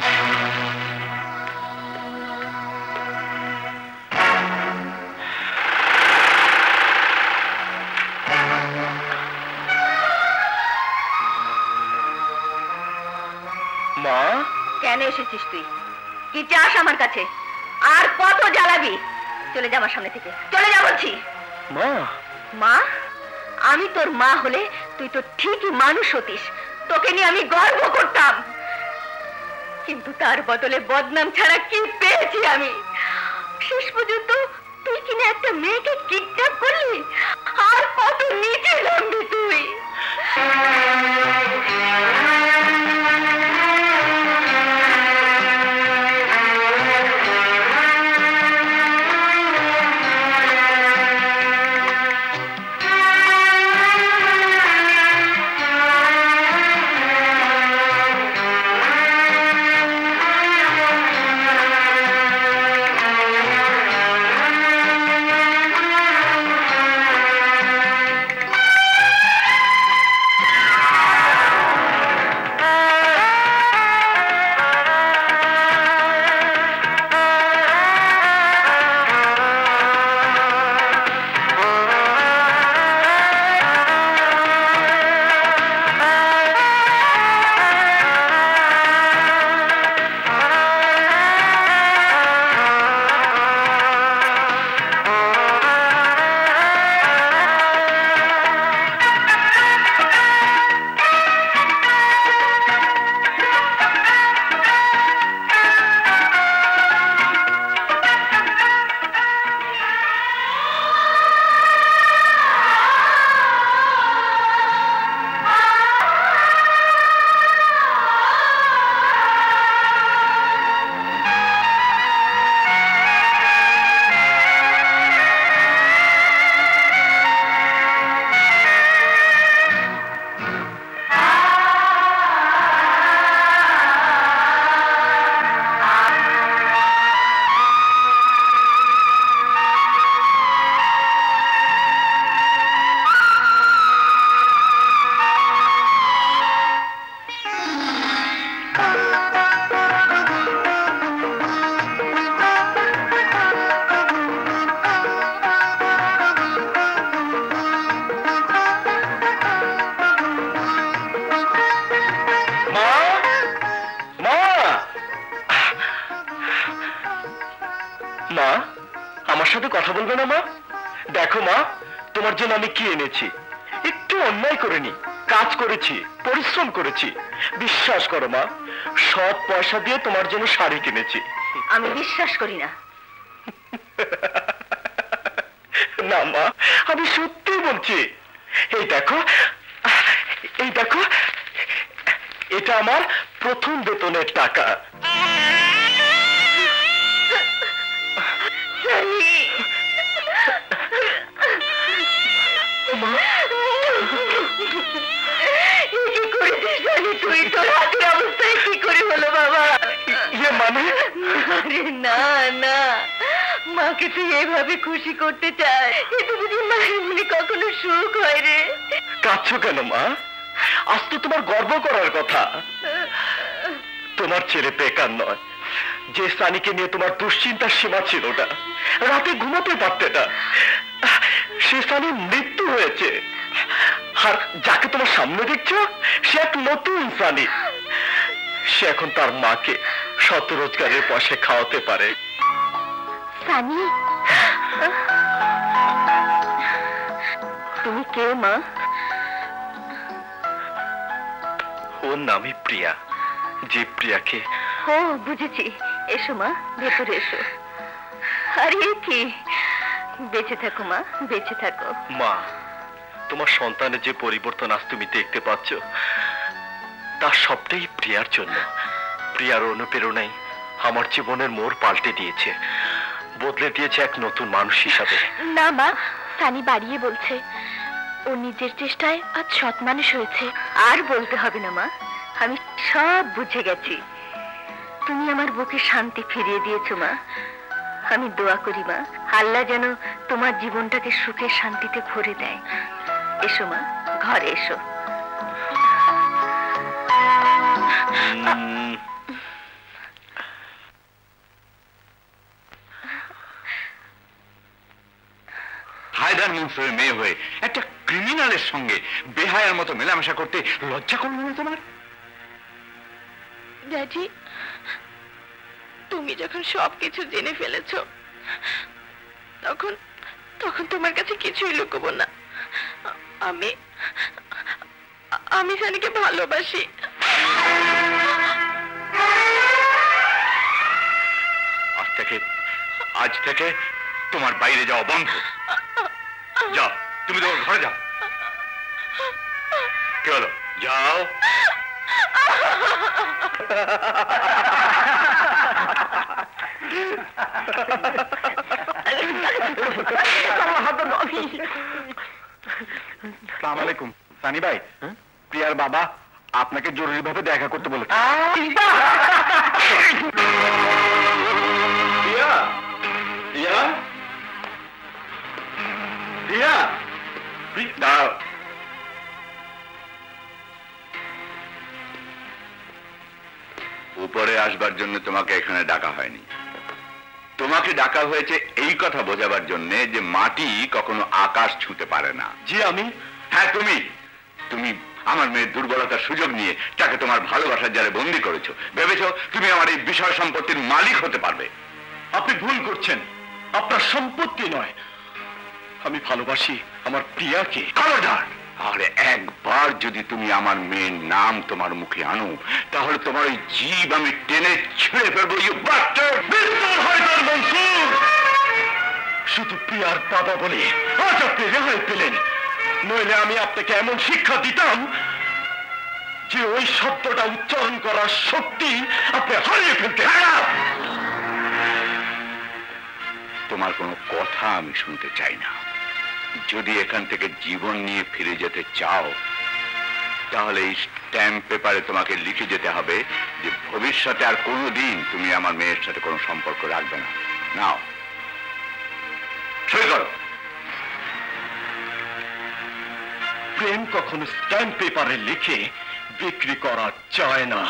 মা, কেন এসেছিস তুই? কি চাস আমার কাছে? আর কত জ্বালাবি? চলে যা আমার সামনে থেকে, চলে যা বলছি। মা, মা? আমি তোর মা হলে তুই তো ঠিকই মানুষ হতিস, তোকে নিয়ে আমি গর্ব করতাম, কিন্তু তার বদলে বদনাম ছাড়া কি পেয়েছি আমি? শেষ পর্যন্ত তুই কিনা একটা মেয়েকে কিডন্যাপ করলি, আর কত নিচে নামবি তুই? মা, আমার সাথে কথা বলবে না মা? দেখো মা, তোমার জন্য আমি কি এনেছি। একটু অন্যায় করিনি, কাজ করেছি, পরিশ্রম করেছি। বিশ্বাস করো মা, সব পয়সা দিয়ে তোমার জন্য শাড়ি কিনেছি। আমি বিশ্বাস করি না। না মা, আমি সত্যি বলছি। এই দেখো, এই দেখো, এটা আমার প্রথম বেতনের টাকা। তুই তোর হাতের অবস্থায় কি করে হলো বাবা? মানে না না, মাকে তুই এভাবে খুশি করতে চাস, এতে যদি মায়ের মনে কখনো সুখ হয় রে। কাঁদছো কেন মা? আজ তো তোমার গর্ব করার কথা। তোমার ছেলে বেকার নয়। যে সানিকে নিয়ে তোমার দুশ্চিন্তার সীমা ছিল না, রাতে ঘুমাতে পারতে না, সে সানির মৃত্যু হয়েছে। আর যাকে তোমার সামনে দেখছো, সে এক নতুন সানি। সে এখন তার মাকে শত রোজগারের পয়সা খাওয়াতে পারে। সানি, তুমি কে মা? ওর নামই প্রিয়া। যে প্রিয়াকে। ও বুঝেছি। এসো মা, ভেতরে এসো। আরে কি, বেঁচে থাকো মা, বেঁচে থাকো। মা, তোমার সন্তানের যে পরিবর্তন আজ তুমি দেখতে পাচ্ছ, তার সবটাই প্রিয়ার জন্য। প্রিয়ার অনুপ্রেরণাই আমার জীবনের মোড় পাল্টে দিয়েছে, বদলে দিয়েছে এক নতুন মানুষ হিসাবে। না মা, সানি বাড়িয়ে বলছে। ও নিজের চেষ্টায় আজ সৎ মানুষ হয়েছে। আর বলতে হবে না মা, আমি সব বুঝে গেছি। তুমি আমার বুকে শান্তি ফিরিয়ে দিয়েছো মা। আমি দোয়া করি মা, আল্লাহ যেন তোমার জীবনটাকে সুখে শান্তিতে ভরে দেয়। এসো মা, ঘরে এসো। হায়দার মনসুরের মেয়ে হয়ে একটা ক্রিমিনালের সঙ্গে বেহায়ার মতো মেলামেশা করতে লজ্জা করলো না তোমার? ড্যাডি, তুমি যখন সবকিছু জেনে ফেলেছো, তখন তখন তোমার কাছে কিছুই লুকোবো না। আমি সানিকে ভালোবাসি। আজ থেকে তোমার বাইরে যাওয়া বন্ধ। যাও, তুমি তোমার ঘরে যাও। কি হলো? যাও। আসসালামু আলাইকুম। সানি ভাই, প্রিয়ার বাবা আপনাকে জরুরি ভাবে দেখা করতে বলেছে। প্রিয়া, প্রিয়া, প্রিয়া, দাও। উপরে আসবার জন্য তোমাকে এখানে ডাকা হয়নি। তোমাকে ডাকা হয়েছে এই কথা বোঝাবার জন্য যে মাটি কখনো আকাশ ছুঁতে পারে না। জি আমি। হ্যাঁ তুমি। তুমি আমার মেয়ের দুর্বলতার সুযোগ নিয়ে তাকে তোমার ভালোবাসার জালে বন্দি করেছো। ভেবেছো তুমি আমার এই বিষয় সম্পত্তির মালিক হতে পারবে। আপনি ভুল করছেন। আপনার সম্পত্তি নয়, আমি ভালোবাসি আমার প্রিয়াকে। খবরদার! আরে একবার যদি তুমি আমার মেয়ের নাম তোমার মুখে আনো, তাহলে তোমার ওই জীব আমি টেনে ছিঁড়ে ফেলবো। হায়দার মনসুর, শুধু প্রিয়ার বাবা বলে আজ আপনি রেহাই পেলেন, নইলে আমি আপনাকে এমন শিক্ষা দিতাম যে ওই শব্দটা উচ্চারণ করার শক্তি আপনি হারিয়ে ফেলতে। তোমার কোনো কথা আমি শুনতে চাই না। যদি এখান থেকে জীবন নিয়ে ফিরে যেতে চাও, তাহলে এই স্ট্যাম্প পেপারে তোমাকে লিখে যেতে হবে যে ভবিষ্যতে আর কোনোদিন তুমি আমার মেয়ের সাথে কোনো সম্পর্ক রাখবে না। নাও, সই করো। প্রেম কখনো স্ট্যাম্প পেপারে লিখে বিক্রি করা যায় না।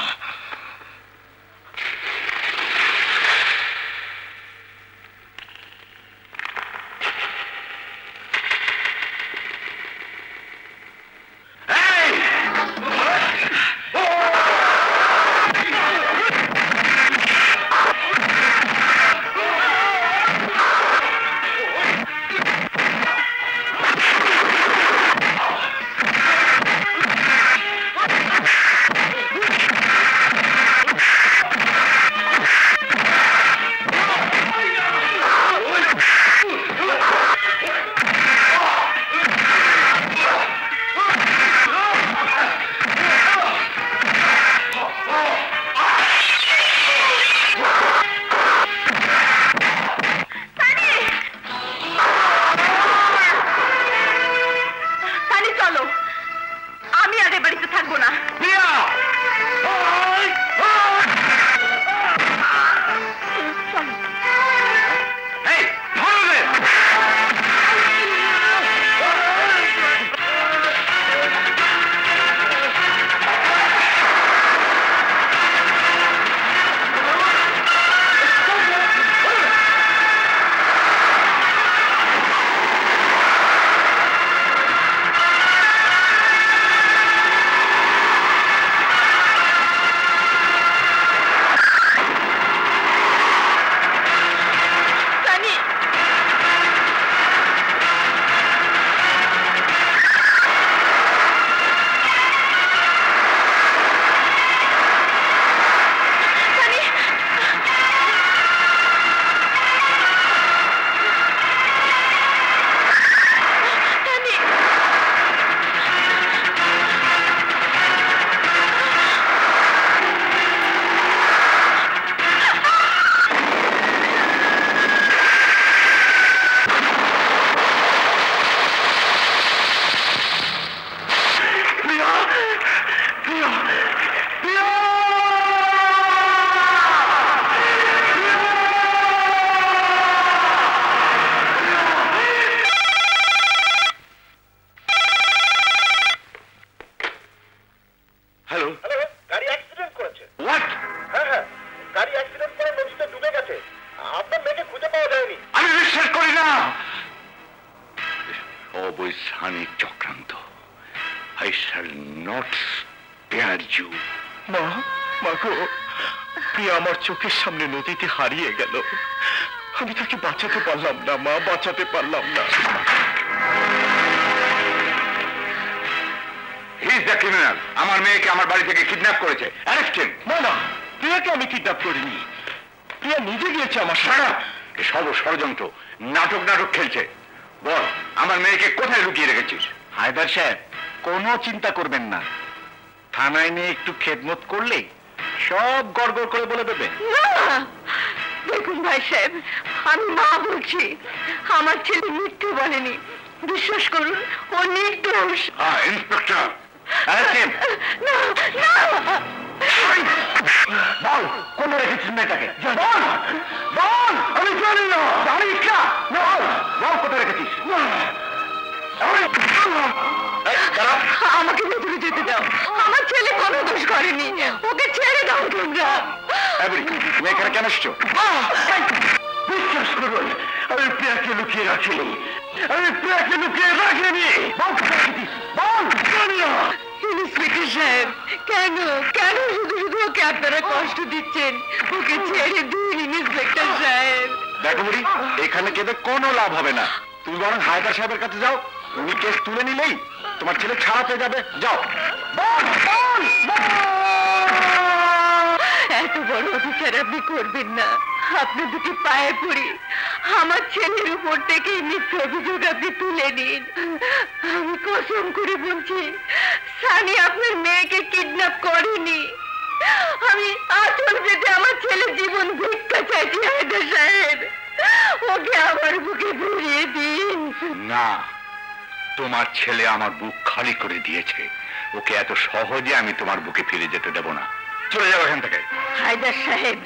Not spare you. মা, মা গো, প্রিয়া আমার চোখের সামনে নদীতে হারিয়ে গেল। আমি তাকে বাঁচাতে পারলাম না মা, বাঁচাতে পারলাম না। He is the criminal. আমার মেয়েকে আমার বাড়ি থেকে কিডন্যাপ করেছে। Arrest him. না না, প্রিয়াকে আমি কিডন্যাপ করিনি। প্রিয়া নিজে গিয়েছে আমার সারা সব ষড়যন্ত্র, নাটক খেলছে। বল, আমার মেয়েকে কোথায় লুকিয়ে রেখেছিস? হায়দার সাহেব, কোনো চিন্তা করবেন না। থানায় নিয়ে একটু খেদমত করলে সব গড়গড় করে বলে দেবে। দেখুন ভাই সাহেব, আমি মা বলছি, আমার ছেলে মিথ্যে বলেনি, বিশ্বাস করুন, ও নির্দোষ। ইন্সপেক্টর, বল, কোন রেখেছিস মেয়েটাকে? বল বল, আমি জানি না। জানিস না? বল বল, কোথায় রেখেছিস? আমাকে ভেতরে যেতে দাও, আমার ছেলে কোনো দোষ করেনি, ওকে ছেড়ে দাও তোমরা। তুমি এখানে কেন এসছো? বিশ্বাস করুন, আমি প্রিয়াকে লুকিয়ে রাখিনি। আমি প্রিয়াকে লুকিয়ে রাখিনি। বল, জানি না। ইন্সপেক্টর সাহেব, কেন কেন শুধু শুধু ওকে আপনারা কষ্ট দিচ্ছেন? ওকে ছেড়ে দিন ইন্সপেক্টর সাহেব। দেখো বুড়ি, এখানে কেঁদে কোনো লাভ হবে না। তুমি বরং হায়দার সাহেবের কাছে যাও, উনি কেস তুলে নিলেই তোমার ছেলে ছাড়া পেয়ে যাবে। যাও। বল বল বল। এত বড় অফিসার আপনি করবেন না, আপনার দুটি পায়ে পড়ি, আমার ছেলের উপর থেকে মিথ্যে অভিযোগ আপনি তুলে নিন। আমি কসম করে বলছি, সানি আপনার মেয়েকে কিডন্যাপ করেনি। আমি আসল পেতে আমার ছেলে জীবন ভিক্ষা চাইছি হায়দার সাহেব, ওকে আমার বুকে ফিরিয়ে দিন। না, তোমার ছেলে আমার বুক খালি করে দিয়েছে। ওকে এত সহজে আমি তোমার বুকে ফিরে যেতে দেব না। চলে যাও এখান থেকে। হায়দার সাহেব,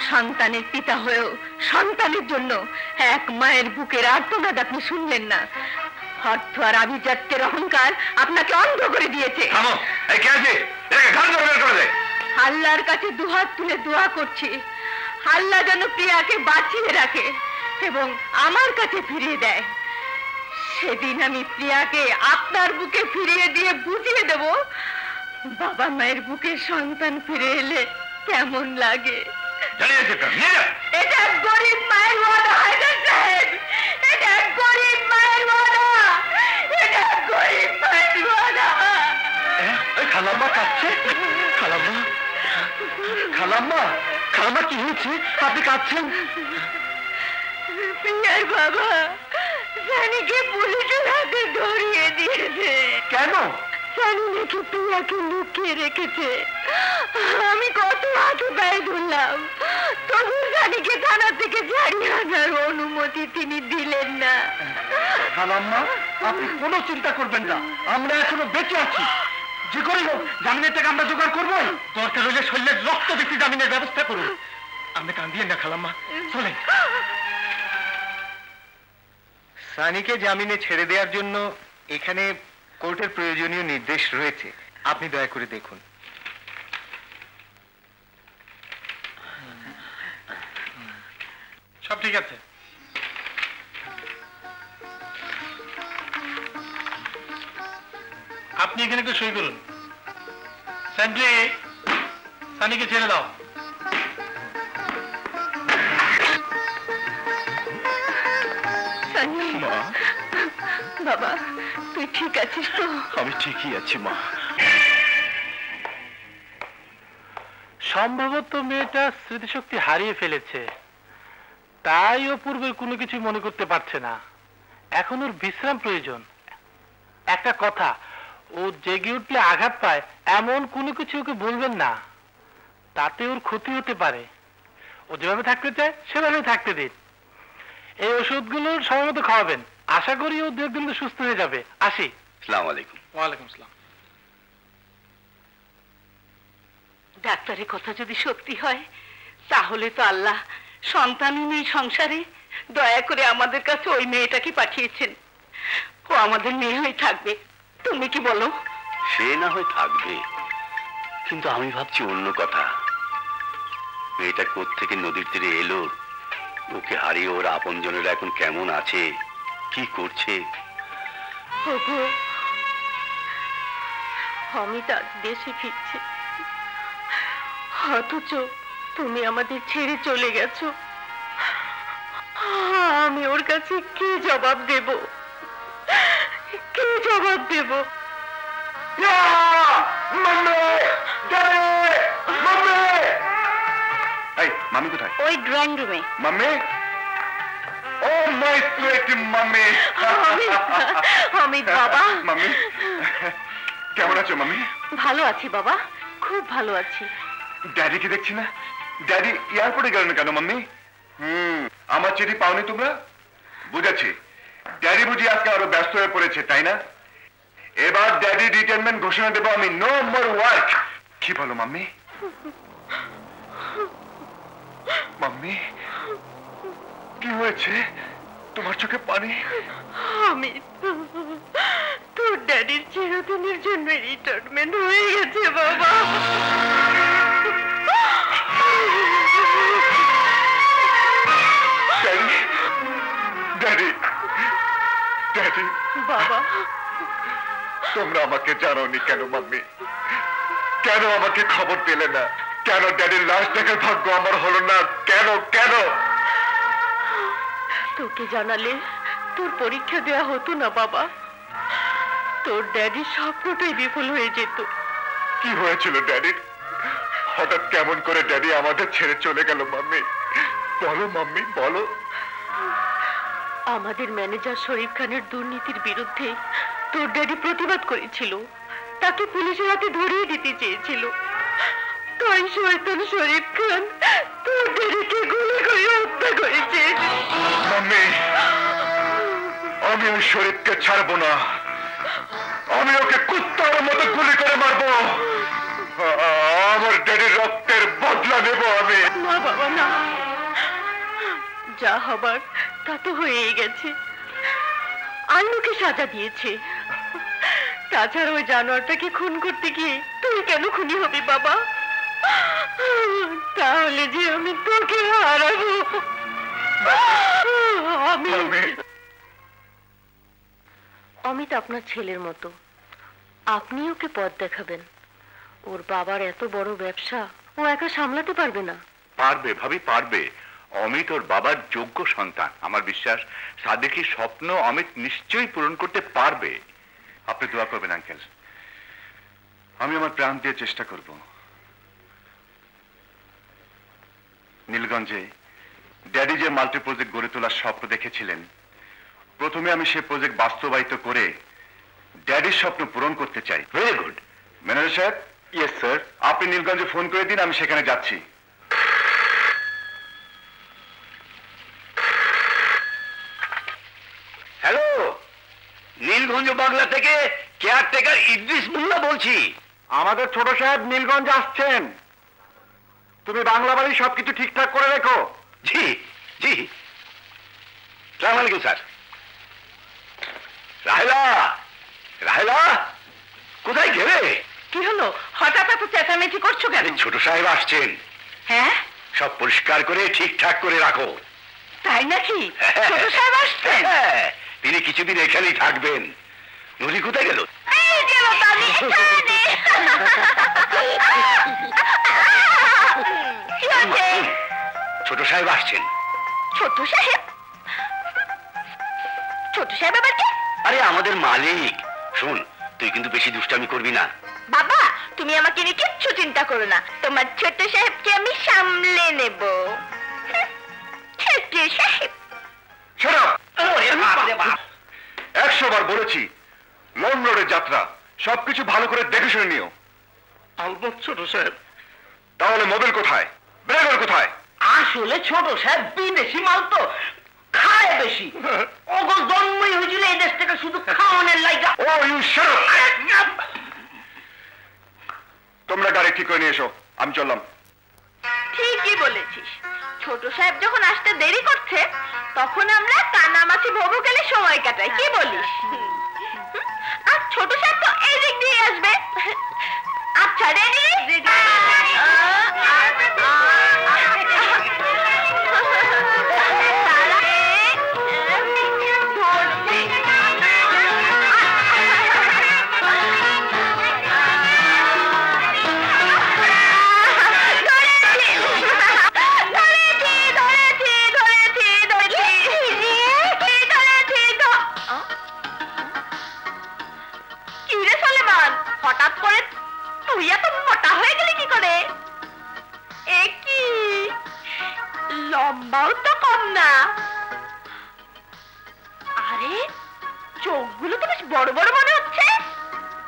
সন্তানের পিতা হয়েও সন্তানের জন্য এক মায়ের বুকের আর্তনাদ আপনি শুনলেন না। অর্থ আর আভিজাত্যের অহংকার আপনাকে অন্ধ করে দিয়েছে। আল্লাহর কাছে দুহাত তুলে দোয়া করছি, আল্লাহ যেন প্রিয়াকে বাঁচিয়ে রাখে এবং আমার কাছে ফিরিয়ে দেয়। সেদিন আমি প্রিয়াকে আপনার বুকে ফিরিয়ে দিয়ে বুঝিয়ে দেব বাবা মায়ের বুকে সন্তান ফিরে এলে কেমন লাগে। এটা গরিব মায়ের ওয়াদা হায়দার সাহেব, এটা গরিব মায়ের ওয়াদা, এটা গরিব মায়ের ওয়াদা। খালাম্মা কাঁদছে? খালাম্মা, খালাম্মা, খালাম্মা কি হয়েছে? আপনি কাঁদছেন? প্রিয়ার বাবা সানিকে পুলিশের হাতে ধরিয়ে দিয়েছে। কেন? সানি নাকি প্রিয়াকে লুকিয়ে রেখেছে। আমি কত হাতে পায়ে ধরলাম, তবু সানিকে থানা থেকে ছাড়িয়ে আনার অনুমতি তিনি দিলেন না। খালাম্মা, আপনি কোনো চিন্তা করবেন না, আমরা এখনো বেঁচে আছি। যে করে হোক জামিনের টাকা আমরা জোগাড় করবো। দরকার হলে শরীরের রক্ত দিতে জামিনের ব্যবস্থা করুন। আপনি কান্দিয়েন না খালাম্মা, চলেন। সানিকে জামিনে ছেড়ে দেওয়ার জন্য এখানে কোর্টের প্রয়োজনীয় নির্দেশ রয়েছে, আপনি দয়া করে দেখুন। সব ঠিক আছে। আপনি এখানে একটু সই করুন। সেন্ট্রি, সানিকে ছেড়ে দাও। মা, বাবা তুই ঠিক আছিস তো? আমি ঠিকই আছি মা। সম্ভবত মেয়েটা স্মৃতিশক্তি হারিয়ে ফেলেছে, তাই ও পূর্বের কোনো কিছু মনে করতে পারছে না। এখন ওর বিশ্রাম প্রয়োজন। একটা কথা, ও জেগে উঠলে আঘাত পায় এমন কোনো কিছু ওকে বলবেন না, তাতে ওর ক্ষতি হতে পারে। ও যেভাবে থাকতে চায় সেভাবে থাকতে দিন। এই ওষুধগুলো সময় মতো খাওয়াবেন। আশা করি ও দু একদিন সুস্থ হয়ে যাবে। আসি। আসসালামু আলাইকুম। ওয়ালাইকুম আসসালাম। ডাক্তারের কথা যদি সত্যি হয়, তাহলে তো আল্লাহ সন্তানহীন সংসারে দয়া করে আমাদের কাছে ওই মেয়েটাকে পাঠিয়েছেন। ও আমাদের মেয়ে হয়ে থাকবে, তুমি কি বলো? সে না হয় থাকবে, কিন্তু আমি ভাবছি অন্য কথা। মেয়েটা কোত্থেকে নদীর তীরে এলো, ওকে হারিয়ে ওর আপনজনেরা এখন কেমন আছে, কি করছে? ওগো, অমিত আজ দেশে ফিরছে, অথচ তুমি আমাদের ছেড়ে চলে গেছো। আমি ওর কাছে কি জবাব দেব, কি জবাব দেব? মামি কোথায়? ওই ড্রয়িং রুমে। Mummy, oh my sweet mummy. Amit বাবা। মাম্মি কেমন আছো মাম্মি? ভালো আছি বাবা, খুব ভালো আছি। ড্যাডিকে দেখছি না। ড্যাডি এয়ারপোর্টে গেল না কেন মাম্মি? আমার চিঠি পাওনি তোমরা? বুঝেছি, ড্যাডি বুঝি আজকে আরো ব্যস্ত হয়ে পড়েছে, তাই না? এবার ড্যাডি রিটায়ারমেন্ট ঘোষণা দেবো আমি, নো মোর ওয়ার্ক। কি বলো মাম্মি? মাম্মি কি হয়েছে? তোমার চোখে পানি? অমিত, তোর ড্যাডির চিরদিনের জন্য রিটায়ারমেন্ট হয়ে গেছে বাবা। Daddy, daddy, daddy. বাবা, তোমরা আমাকে জানাওনি কেন মাম্মি? কেন আমাকে খবর পেলে না? কেন ড্যাডির লাশ দেখার ভাগ্য আমার হলো না? কেন কেন? তোকে জানালে তোর পরীক্ষা দেওয়া হতো না বাবা, তোর ড্যাডির স্বপ্নটাই বিফল হয়ে যেত। কি হয়েছিল ড্যাডির? হঠাৎ কেমন করে ড্যাডি আমাদের ছেড়ে চলে গেল মাম্মি? বলো মাম্মি, বলো। আমাদের ম্যানেজার শরীফ খানের দুর্নীতির বিরুদ্ধে তোর ড্যাডি প্রতিবাদ করেছিল, তাকে পুলিশের হাতে ধরিয়ে দিতে চেয়েছিল। তাই শয়তান শরীফ খান তোর ড্যাডিকে গুলি করে হত্যা করেছে। মাম্মি, আমি ওই শরীফকে ছাড়বো না। আমি ওকে কুত্তার মতো গুলি করে মারবো। আমার ড্যাডির রক্তের বদলা নেব আমি। না বাবা না, যা হবার তা তো হয়েই গেছে। আইন ওকে সাজা দিয়েছে। তাছাড়া ওই জানোয়ারটাকে খুন করতে গিয়ে তুই কেন খুনি হবি বাবা? তাহলে যে আমি তোকে হারাবো। অমিত আপনার ছেলের মতো, আপনি ওকে পথ দেখাবেন। ওর বাবার এত বড় ব্যবসা ও একা সামলাতে পারবে না। পারবে ভাবি, পারবে। অমিত ওর বাবার যোগ্য সন্তান। আমার বিশ্বাস সাদেকের স্বপ্ন অমিত নিশ্চয়ই পূরণ করতে পারবে। আপনি দোয়া করবেন আঙ্কেল। আমি আমার প্রাণ দিয়ে চেষ্টা করব। নীলগঞ্জে ড্যাডি যে মাল্টি প্রজেক্ট গড়ে তোলার স্বপ্ন দেখেছিলেন, প্রথমে আমি সে প্রজেক্ট বাস্তবায়িত করে ড্যাডির স্বপ্ন পূরণ করতে চাই। ভেরি গুড ম্যানেজার সাহেব। Yes sir. আপনি নীলগঞ্জে ফোন করে দিন, আমি সেখানে যাচ্ছি। হ্যালো, নীলগঞ্জ বাংলা থেকে কেয়ারটেকার ইদ্রিস মোল্লা বলছি। আমাদের ছোট সাহেব নীলগঞ্জ আসছেন। তুমি বাংলা বাড়ি সবকিছু ঠিকঠাক করে রেখো। জি জি। সালাম আলাইকুম স্যার। রাহেলা, রাহেলা কোথায় গেলে? কি হলো, হঠাৎ এত চেঁচামেচি করছো কেন? ছোট সাহেব আসছেন। হ্যাঁ, সব পরিষ্কার করে ঠিকঠাক করে রাখো। তাই নাকি? ছোট সাহেব আসছেন? হ্যাঁ, তিনি কিছুদিন এখানেই থাকবেন। নদী কোথায় গেল? এই গেল তালি এখানে। কি হয়েছে? ছোট সাহেব আসছেন। ছোট সাহেব? ছোট সাহেব আবার কি? আরে আমাদের মালিক। শোন, তুই কিন্তু বেশি দুষ্টামি করবি না। বাবা, তুমি আমাকে নিয়ে কিচ্ছু চিন্তা করো না, তোমার ছোট সাহেবকে আমি সামলে নেব। ছোট সাহেব। শোনো, 100 বার বলেছি, লং রোডের যাত্রা, সবকিছু ভালো করে দেখে শুনে নিও। আলবৎ ছোট সাহেব। তাহলে মোবিল কোথায়? ব্রেগর কোথায়? আসলে ছোট সাহেব বিদেশি মাল তো, খায় বেশি। ওগো জন্মই হয়েছিল এই দেশ থেকে শুধু খাওয়ানোর লাইগা। ও ইউ শাট আপ! তোমরা গাড়ি ঠিক করে নিয়ে এসো, আমি চললাম। ঠিকই বলেছিস, ছোট সাহেব যখন আসতে দেরি করছে তখন আমরা কানামাছি ভবু গেলে সময় কাটাই। কি বলিস? আর ছোট সাহেব তো এই দিক দিয়ে আসবে। আচ্ছা, রেডি? লম্বাও তো কম না। আরে চোখগুলো তো বেশ বড় বড় মনে হচ্ছে।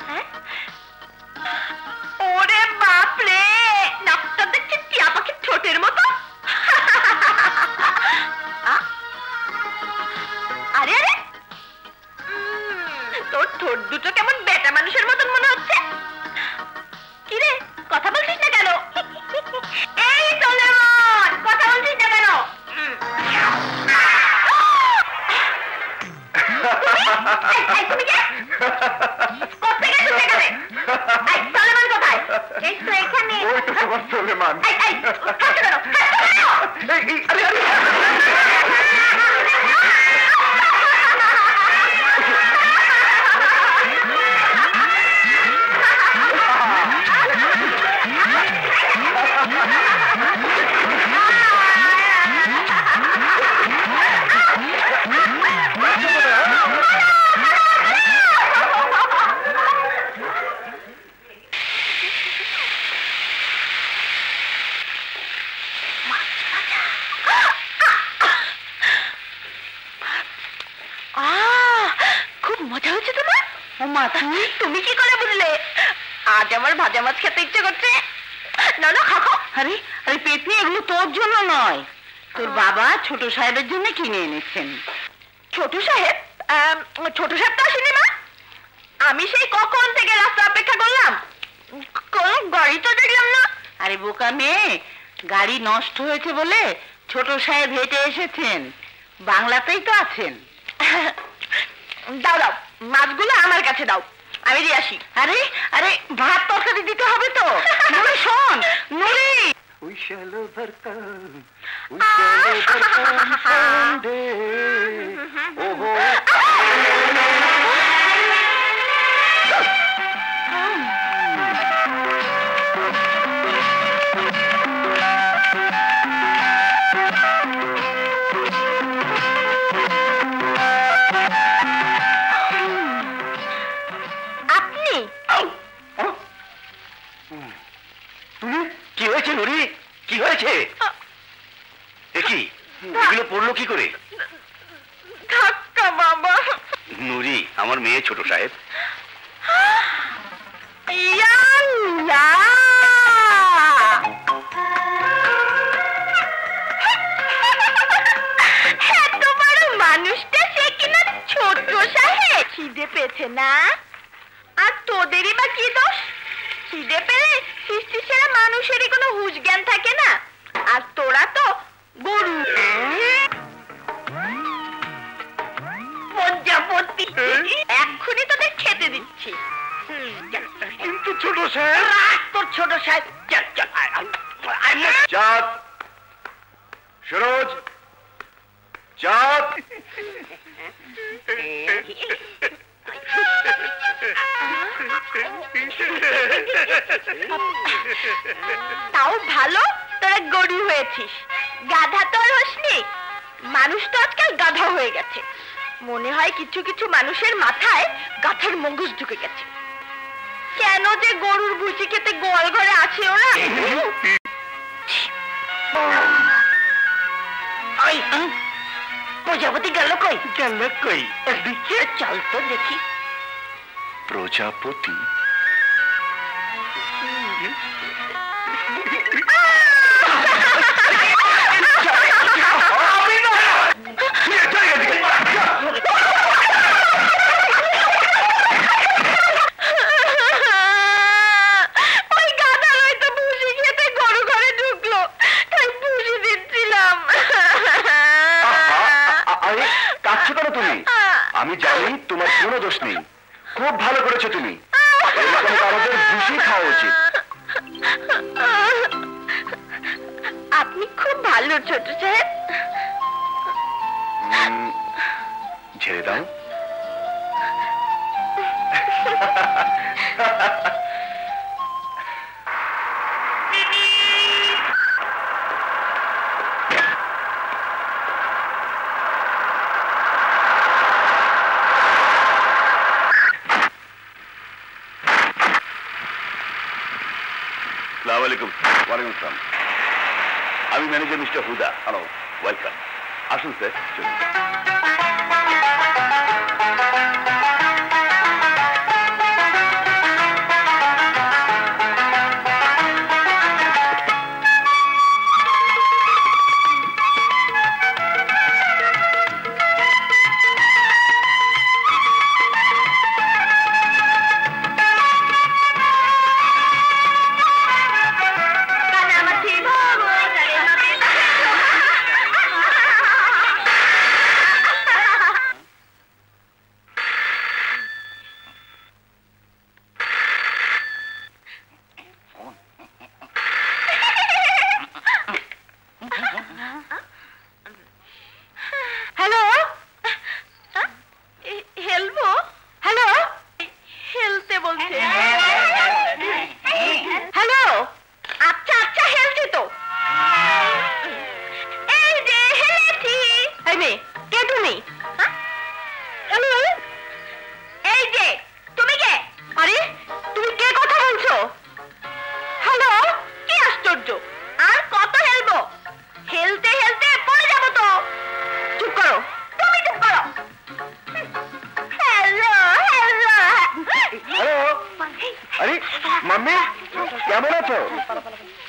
হ্যাঁ, ওরে বাপরে, নাকটা দেখছি টিয়া পাখির ঠোঁটের মতো। আরে আরে, তোর ঠোঁট দুটো কেমন বেটা মানুষের মতন মনে হচ্ছে। কিরে, কথা বলছিস না কেন? এই সোলেমান, কথা বলছিস না কেন? তুমি কে? কোত্থেকে এসেছো এখানে? এই সোলেমান কোথায়? এই তো এখানে। ওই তো তোমার সোলেমান। এই কাছে কেন? আরে আরে খুব মজা হচ্ছে তোমার। মা, তুমি কি করে বুঝলে? আজ আমার ভাজা মাছ খেতে ইচ্ছে করছে। না না, খাও খাও। আরে আরে পেটনি, এগুলো তোর জন্য নয়, তোর বাবা ছোট সাহেবের জন্য কিনে এনেছেন। ছোট সাহেব? ছোট সাহেব তো আসেনি মা। আমি সেই কখন থেকে রাস্তা অপেক্ষা করলাম, কোন গাড়ি তো দেখলাম না। আরে বোকা মেয়ে, গাড়ি নষ্ট হয়েছে বলে ছোট সাহেব হেঁটে এসেছেন, বাংলাতেই তো আছেন। দাও দাও, মাছগুলো আমার কাছে দাও, আমি দিয়ে আসি। আরে আরে, ভাত তরকারি দিতে হবে তো। নুরি শোন, নুরি। কি হয়েছে নুরি? কি হয়েছে? দেখি এগুলো পড়লো কি করে? ধাক্কা বাবা। নুরি, আমার মেয়ে ছোট সাহেব। এত বড় মানুষটা সে কিনা ছোট সাহেব। খিদে পেয়েছে না? আর তোদেরই বা কি দোষ? খিদে পেলে সৃষ্টি সেরা মানুষেরই কোনো হুঁশ জ্ঞান থাকে না। আর তোরা তো গরু। প্রজাপতি, এক্ষুনি তোদের খেতে দিচ্ছি। কিন্তু ছোট সাহেব। তোর ছোট সাহেব। চাঁদ, সরোজ, চাঁদ। তাও ভালো তোরা গরু হয়েছিস, গাধা তো আর হসনি। মানুষ তো আজকাল গাধা হয়ে গেছে। মনে হয় কিছু কিছু মানুষের মাথায় গাধার মগজ ঢুকে গেছে। কেন যে গরুর ভুসি খেতে গোয়াল ঘরে আছে ওরা। প্রজাপতি গেল কই? গেল কই? চল তো দেখি। প্রজাপতি? ওই গাধা হয়তো ভুসি খেতে গরু ঘরে ঢুকলো, তাই ভুসি দিচ্ছিলাম। আরে কাঁদছো কেন তুমি? আমি জানি তোমার কোনো দোষ নেই, খুব ভালো করেছো তুমি। এরকম কারোদের ভুসি খাওয়া উচিত। আপনি খুব ভালো ছোট সাহেব। ছেড়ে দাও। আসসালামু আলাইকুম। ওয়ালাইকুম আসসালাম। আমি manager mister Huda. Hello, welcome. আসুন স্যার, চলুন।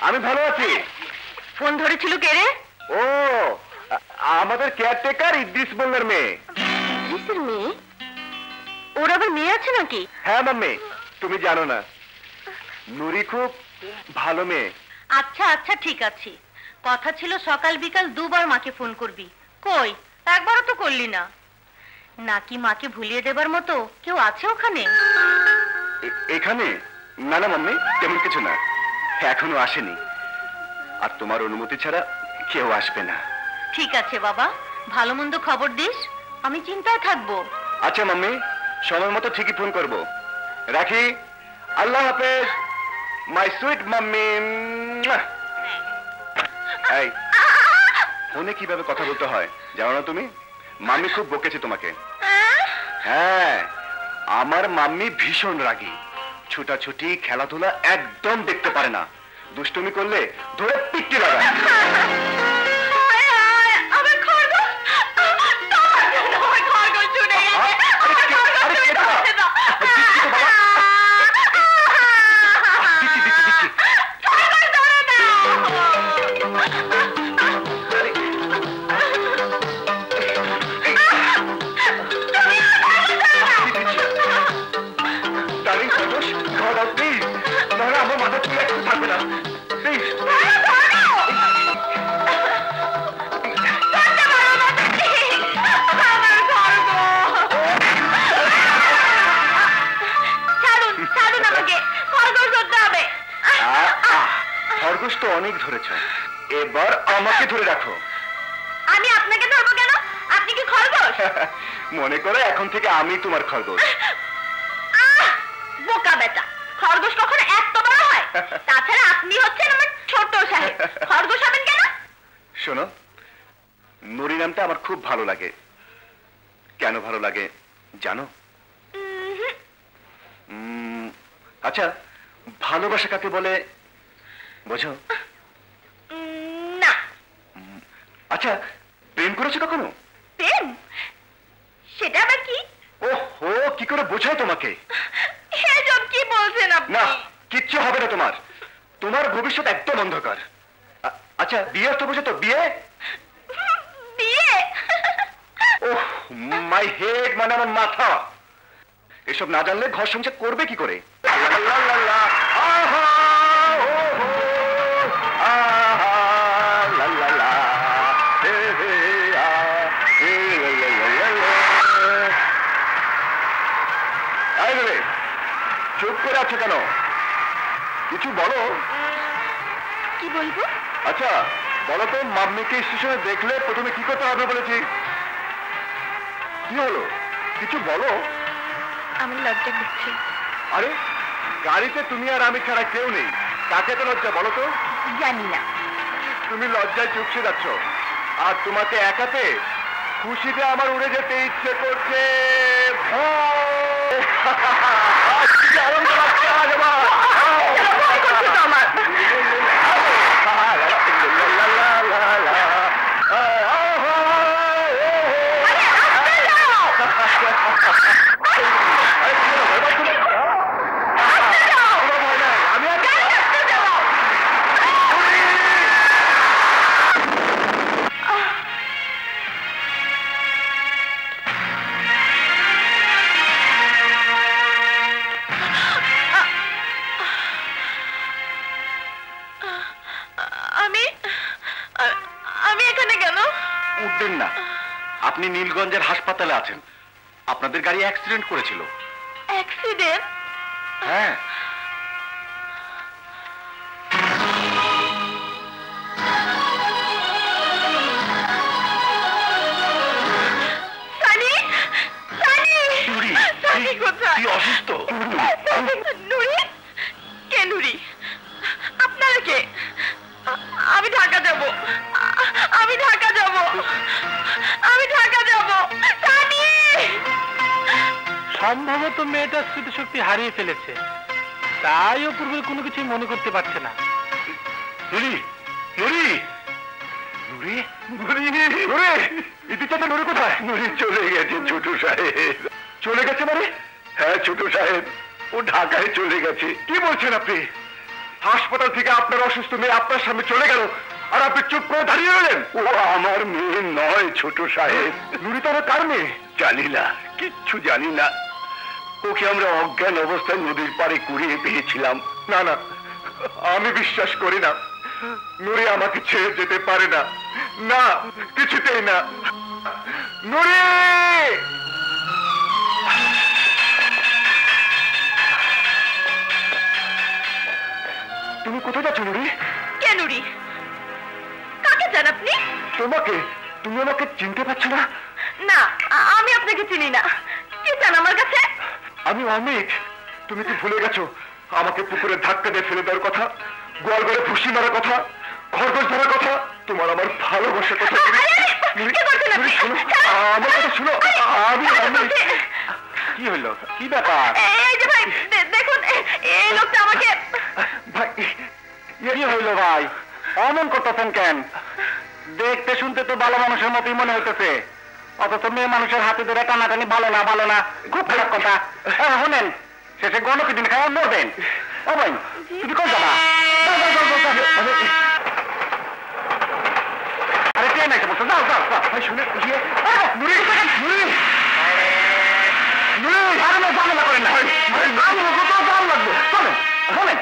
আমি ভালো আছি। ফোন ধরেছিল কে রে? ও, আমাদের কেয়ারটেকার ইদ্রিস মোল্লার মেয়ে। ইদ্রিসের মেয়ে? ওর আবার মেয়ে আছে নাকি? হ্যাঁ মাম্মি, তুমি জানো না, নুরি খুব ভালো মেয়ে। আচ্ছা আচ্ছা ঠিক আছে, কথা ছিল সকাল বিকাল দুবার মাকে ফোন করবি, কই একবারও তো করলি না। নাকি মাকে ভুলিয়ে দেবার মতো কেউ আছে ওখানে? এখানে? না না মাম্মি, তেমন কিছু না, এখনো আসেনি, আর তোমার অনুমতি ছাড়া কেউ আসবে না। ঠিক আছে বাবা, ভালো মন্দ খবর দিস, আমি চিন্তায় থাকবো। আচ্ছা মাম্মি, সময় মতো ঠিকই ফোন করব, রাখি। আল্লাহ হাফেজ মাই সুইট মাম্মি। এই ফোনে কিভাবে কথা বলতে হয় জানো না তুমি? মাম্মি খুব বকেছে তোমাকে। হ্যাঁ, আমার মাম্মি ভীষণ রাগী, ছুটাছুটি খেলাধুলা একদম দেখতে পারে না, দুষ্টুমি করলে ধরে পিটতে লাগায়। খরগোশ তো অনেক ধরেছ, এবার আমাকে ধরে রাখো। আমি আপনাকে ধরবো কেন? আপনি কি খরগোশ? মনে করো এখন থেকে আমি তোমার খরগোশ। বোকা বেটা, খরগোশ কখনো এত বড় হয়? তাছাড়া আপনি হচ্ছেন আমার ছোট সাহেব, খরগোশ হবেন কেন? শোনো, নুরি নামটা আমার খুব ভালো লাগে। কেন ভালো লাগে জানো? আচ্ছা, ভালোবাসা কাকে বলে বোঝো? না। আচ্ছা, প্রেম করেছো কখনো? প্রেম? সেটা আবার কি? ওহো, কি করে বোঝায় তোমাকে? এসব কি বলছেন আপনি? না, কিচ্ছু হবে না তোমার, তোমার ভবিষ্যৎ একদম অন্ধকার। আচ্ছা, বিয়ে তো বোঝো তো? বিয়ে? বিয়ে? ওহ মাই হেড, মানে আমার মাথা। এসব না জানলে ঘর সংসার করবে কি করে? চুপ করে আছো কেন? কিছু বলো। কি বলবো? আচ্ছা বলো তো, মাম্মিকে স্টেশনে দেখলে প্রথমে কি করতে হবে বলেছি? কি হলো, কিছু বলো। আমার লজ্জা করছে। আরে গাড়িতে তুমি আর আমি ছাড়া কেউ নেই, কাকে তো লজ্জা বলো তো? জানি না। তুমি লজ্জায় চুপসে যাচ্ছ, আর তোমাকে একাতে খুশিতে আমার উড়ে যেতে ইচ্ছে করছে। আমি এখানে কেন? উঠবেন না, আপনি নীলগঞ্জের হাসপাতালে আছেন। আপনাদের গাড়ি অ্যাক্সিডেন্ট করেছিল। অ্যাক্সিডেন্ট? হ্যাঁ। সানি, সানি, নুরি, সানি কোথায়? তুই অসুস্থ? নুরি? কে নুরি? আপনারা কে? আমি ঢাকা যাব, আমি ঢাকা যাব, আমি ঢাকা যাব। সানি! সম্ভবত মেয়েটা স্মৃতিশক্তি হারিয়ে ফেলেছে, তাই ও পূর্বে কোনো কিছু মনে করতে পারছে না। নুরি, নুরি, নুরি, নুরি, নুরি, ইতিচাঁদা নুরি কোথায়? নুরি চলে গেছে ছোট সাহেব। চলে গেছে মানে? হ্যাঁ ছোট সাহেব, ও ঢাকায় চলে গেছে। কি বলছেন আপনি? হাসপাতাল থেকে আপনার অসুস্থ মেয়ে আপনার সামনে চলে গেল, আর আপনি চুপ করে দাঁড়িয়ে রইলেন? ও আমার মেয়ে নয় ছোট সাহেব। নুরি তো কার মেয়ে? জানি না, কিচ্ছু জানি না। ওকে আমরা অজ্ঞান অবস্থায় নদীর পাড়ে কুড়িয়ে পেয়েছিলাম। না না, আমি বিশ্বাস করি না। নুরি আমাকে ছেড়ে যেতে পারে না, না কিছুতেই না। নুরি! তুমি কোথায় যাচ্ছ নুরি? কে নুরি? কাকে চান আপনি? তোমাকে। তুমি আমাকে চিনতে পারছো না? না, আমি আপনাকে চিনি না। কি চান আমার কাছে? আমি অমিত। তুমি কি ভুলে গেছো আমাকে পুকুরে ধাক্কা দিয়ে ফেলে দেওয়ার কথা, গোয়াল ঘরে ফুসি মারার কথা, খরগোশ ধরার কথা, তোমার আমার ভালোবাসার কথা? নুরি শোনো, আমার কথা শোনো। আমি অমিত। কি হইল? কি ব্যাপার? এই যে ভাই দেখুন, এই লোকটা আমাকে। ভাই কি হইল ভাই? অমন করতেছেন কেন? দেখতে শুনতে তো ভালো মানুষের মতোই মনে হইতেছে, অথচ মেয়ে মানুষের হাতে ধরে টানাটানি ভালো না, ভালো না, খুব খারাপ কথা। শুনেন, শেষে গণকে দিন খাওয়া মরবেন। ও ভাই তুমি কই যাবা? আরে ট্রেন এসে বসো, যাও যাও যাও। ভাই শুনে নুরি, নুরি, নুরি, আরে না ঝামেলা করেন না। কোথাও যাওয়ার লাগবে, চলেন চলেন।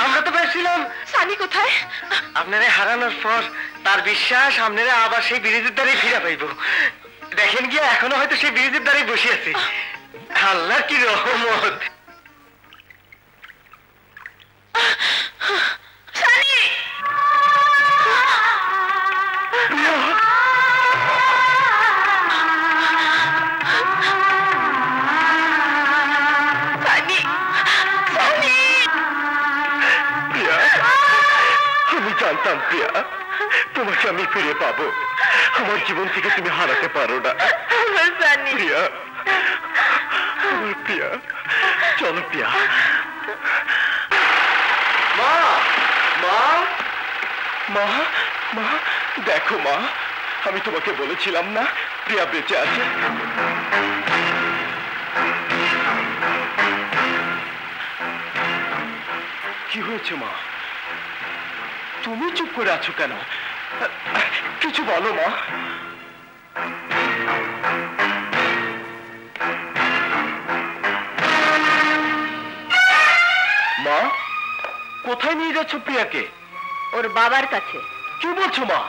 আমরা তো পেয়েছিলাম সানি কোথায়? আপনারা হারানোর পর তার বিশ্বাস আপনারা আবার সেই ব্রিজের দ্বারে ফিরে পাইব। দেখেন গিয়া এখনো হয়তো সেই ব্রিজের দ্বারে বসে আছে। আল্লাহর কি রহমত। সানি! আমি জানতাম প্রিয়া, তোমাকে আমি ফিরে পাবো। আমার জীবন থেকে তুমি হারাতে পারো না প্রিয়া। আমার প্রিয়া, চলো প্রিয়া। মা, মা, মা, মা, দেখো মা, আমি তোমাকে বলেছিলাম না প্রিয়া বেঁচে আছে। কি হয়েছে মা? তুমি চুপ করে আছো কেন? কিছু বলো মা। মা, কোথায় নিয়ে যাচ্ছ প্রিয়াকে? ওর বাবার কাছে। কি বলছো মা?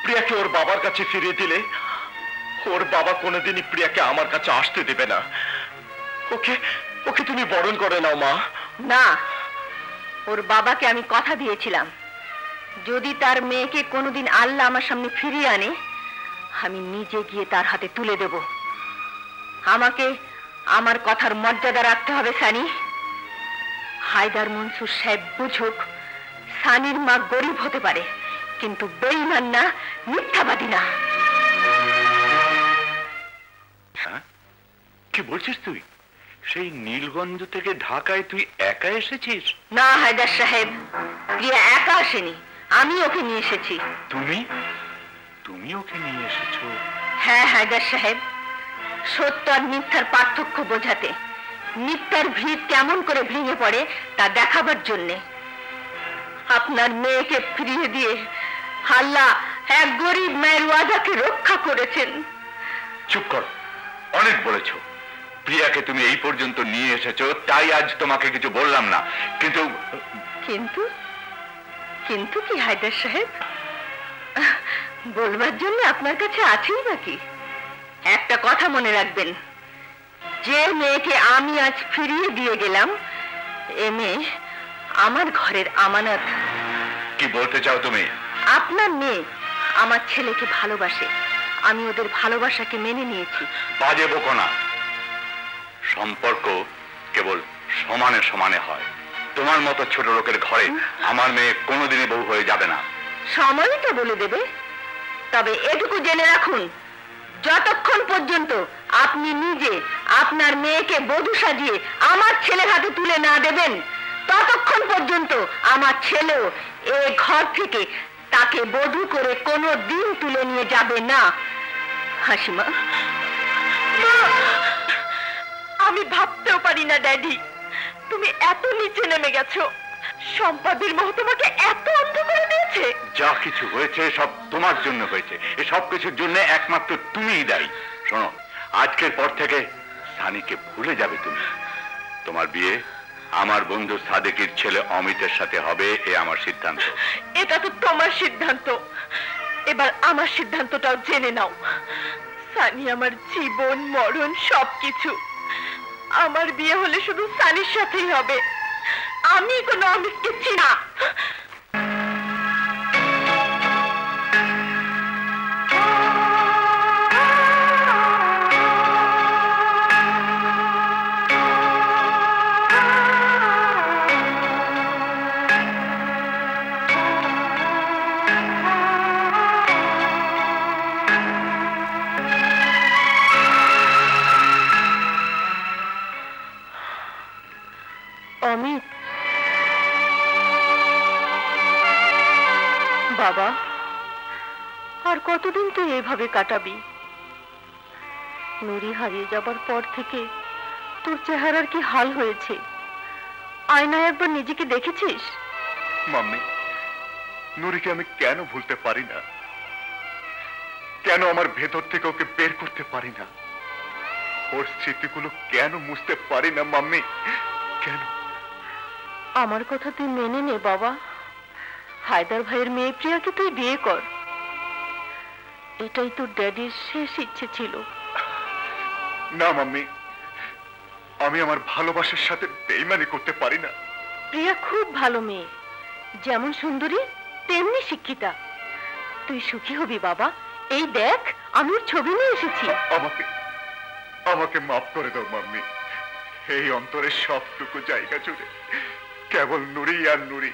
প্রিয়াকে ওর বাবার কাছে ফিরিয়ে দিলে? ওর বাবা কোনোদিনই প্রিয়াকে আমার কাছে আসতে দেবে না। ওকে ওকে তুমি বরণ করে নাও মা। না, ওর বাবাকে আমি কথা দিয়েছিলাম, যদি তার মেয়েকে কোনোদিন আল্লাহ আমার সামনে ফিরিয়ে আনে, আমি নিজে গিয়ে তার হাতে তুলে দেব। আমাকে আমার কথার মর্যাদা রাখতে হবে সানি। হায়দার মনসুর সাহেব বুঝুক, সানির মা গরিব হতে পারে, কিন্তু বেঈমান না, মিথ্যাবাদী না। কি বলছিস তুই? সেই নীলগঞ্জ থেকে ঢাকায় তুই একা এসেছিস? না হায়দার সাহেব, প্রিয়া একা আসেনি, আমি ওকে নিয়ে এসেছি। তুমি তুমি ওকে নিয়ে এসেছো? হ্যাঁ হায়দার সাহেব, সত্য আর মিথ্যার পার্থক্য বোঝাতে, মিথ্যার ভিত কেমন করে ভেঙে পড়ে তা দেখাবার জন্যে। আপনার মেয়েকে ফিরিয়ে দিয়ে আল্লাহ এক গরিব মায়ের ওয়াদাকে রক্ষা করেছেন। চুপ কর, অনেক বলেছ। প্রিয়াকে তুমি এই পর্যন্ত নিয়ে এসেছো, তাই আজ তোমাকে কিছু বললাম না। কিন্তু কিন্তু কিন্তু কি হায়দার সাহেব? বলবার জন্য আপনার কাছে আছেই নাকি? একটা কথা মনে রাখবেন, যে মেয়েকে আমি আজ ফিরিয়ে দিয়ে গেলাম, এ মেয়ে আমার ঘরের আমানত। কি বলতে চাও তুমি? আপনার মেয়ে আমার ছেলেকে ভালোবাসে, আমি ওদের ভালোবাসাকে মেনে নিয়েছি। বাজে বকো না, সম্পর্ক কেবল সমানে সমানে হয়। তোমার মতো ছোট লোকের ঘরে আমার মেয়ে কোনোদিনই বউ হয়ে যাবে না। সময়ই তো বলে দেবে। তবে এটুকু জেনে রাখুন, যতক্ষণ পর্যন্ত আপনি নিজে আপনার মেয়েকে বধূ সাজিয়ে আমার ছেলের হাতে তুলে না দেবেন, ততক্ষণ পর্যন্ত আমার ছেলেও এ ঘর থেকে তাকে বধূ করে কোনো দিন তুলে নিয়ে যাবে না। হাসিমা, আমি ভাবতেও পারি না ড্যাডি, তুমি এত নিচে নেমে গেছো। সম্পদের মোহ তোমাকে এত অন্ধ করে দিয়েছে। যা কিছু হয়েছে সব তোমার জন্য হয়েছে, এই সব কিছুর জন্য একমাত্র তুমিই দায়ী। শোনো, আজকের পর থেকে সানিকে ভুলে যাবে তুমি। তোমার বিয়ে আমার বন্ধু সাদেকের ছেলে অমিতের সাথে হবে, এ আমার সিদ্ধান্ত। এটা তো তোমার সিদ্ধান্ত, এবার আমার সিদ্ধান্তটাও জেনে নাও। সানি আমার জীবন মরণ সবকিছু। আমার বিয়ে হলে শুধু সানির সাথেই হবে, আমি কোনো অমিতকে চিনি না। অমিত, বাবা, আর কতদিন তুই এভাবে কাটাবি? নুরি হারিয়ে যাবার পর থেকে তোর চেহারার কি হাল হয়েছে? আয়নায় একবার নিজেকে দেখেছিস? মাম্মি, নুরিকে আমি কেন ভুলতে পারি না? কেন আমার ভেতর থেকে ওকে বের করতে পারি না? ওর স্মৃতিগুলো কেন মুছতে পারি না মাম্মি? কেন? আমার কথা তুই মেনে নে বাবা। হায়দার ভাইয়ের মেয়ে প্রিয়াকে তুই বিয়ে কর, এটাই তোর ড্যাডির শেষ ইচ্ছে ছিল। না মাম্মি, আমি আমার ভালোবাসার সাথে বেইমানি করতে পারি না। প্রিয়া খুব ভালো মেয়ে, যেমন সুন্দরী তেমনি শিক্ষিতা। তুই সুখী হবি বাবা। এই দেখ, আমি ওর ছবি নিয়ে এসেছি। আমাকে আমাকে মাফ করে দাও মাম্মি। এই অন্তরের সবটুকু জায়গা জুড়ে কেবল নুরি আর নুরি।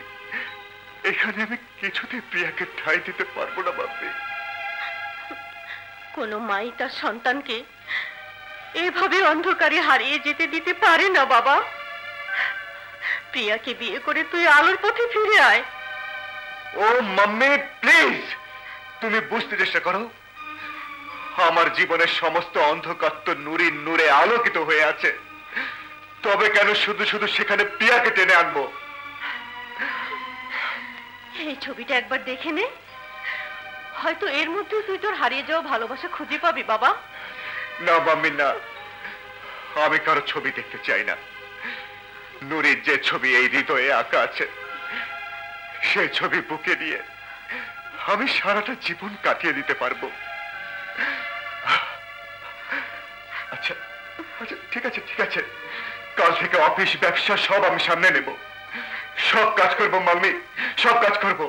এখানে আমি কিছুতে প্রিয়াকে ঠাঁই দিতে পারবো না মাম্মি। কোনো মাই তার সন্তানকে এভাবে অন্ধকারে হারিয়ে যেতে দিতে পারে না বাবা। প্রিয়াকে বিয়ে করে তুই আলোর পথে ফিরে আয়। ও মাম্মি, প্লিজ, তুমি বুঝতে চেষ্টা করো। আমার জীবনের সমস্ত অন্ধকার তো নুরির নূরে আলোকিত হয়ে আছে, তবে কেন শুধু শুধু সেখানে প্রিয়াকে টেনে আনবো? এই ছবিটা একবার দেখে নে, হয়তো এর মধ্যে তুই তোর হারিয়ে যাওয়া ভালোবাসা খুঁজে পাবি বাবা। না মাম্মি, না, আমি কারো ছবি দেখতে চাই না। নুরির যে ছবি এই হৃদয়ে আঁকা আছে, সেই ছবি বুকে নিয়ে আমি সারাটা জীবন কাটিয়ে দিতে পারবো। আচ্ছা আচ্ছা, ঠিক আছে ঠিক আছে, কাল থেকে অফিস ব্যবসা সব আমি সামনে নেব, সব কাজ করবো মাম্মি, সব কাজ করব।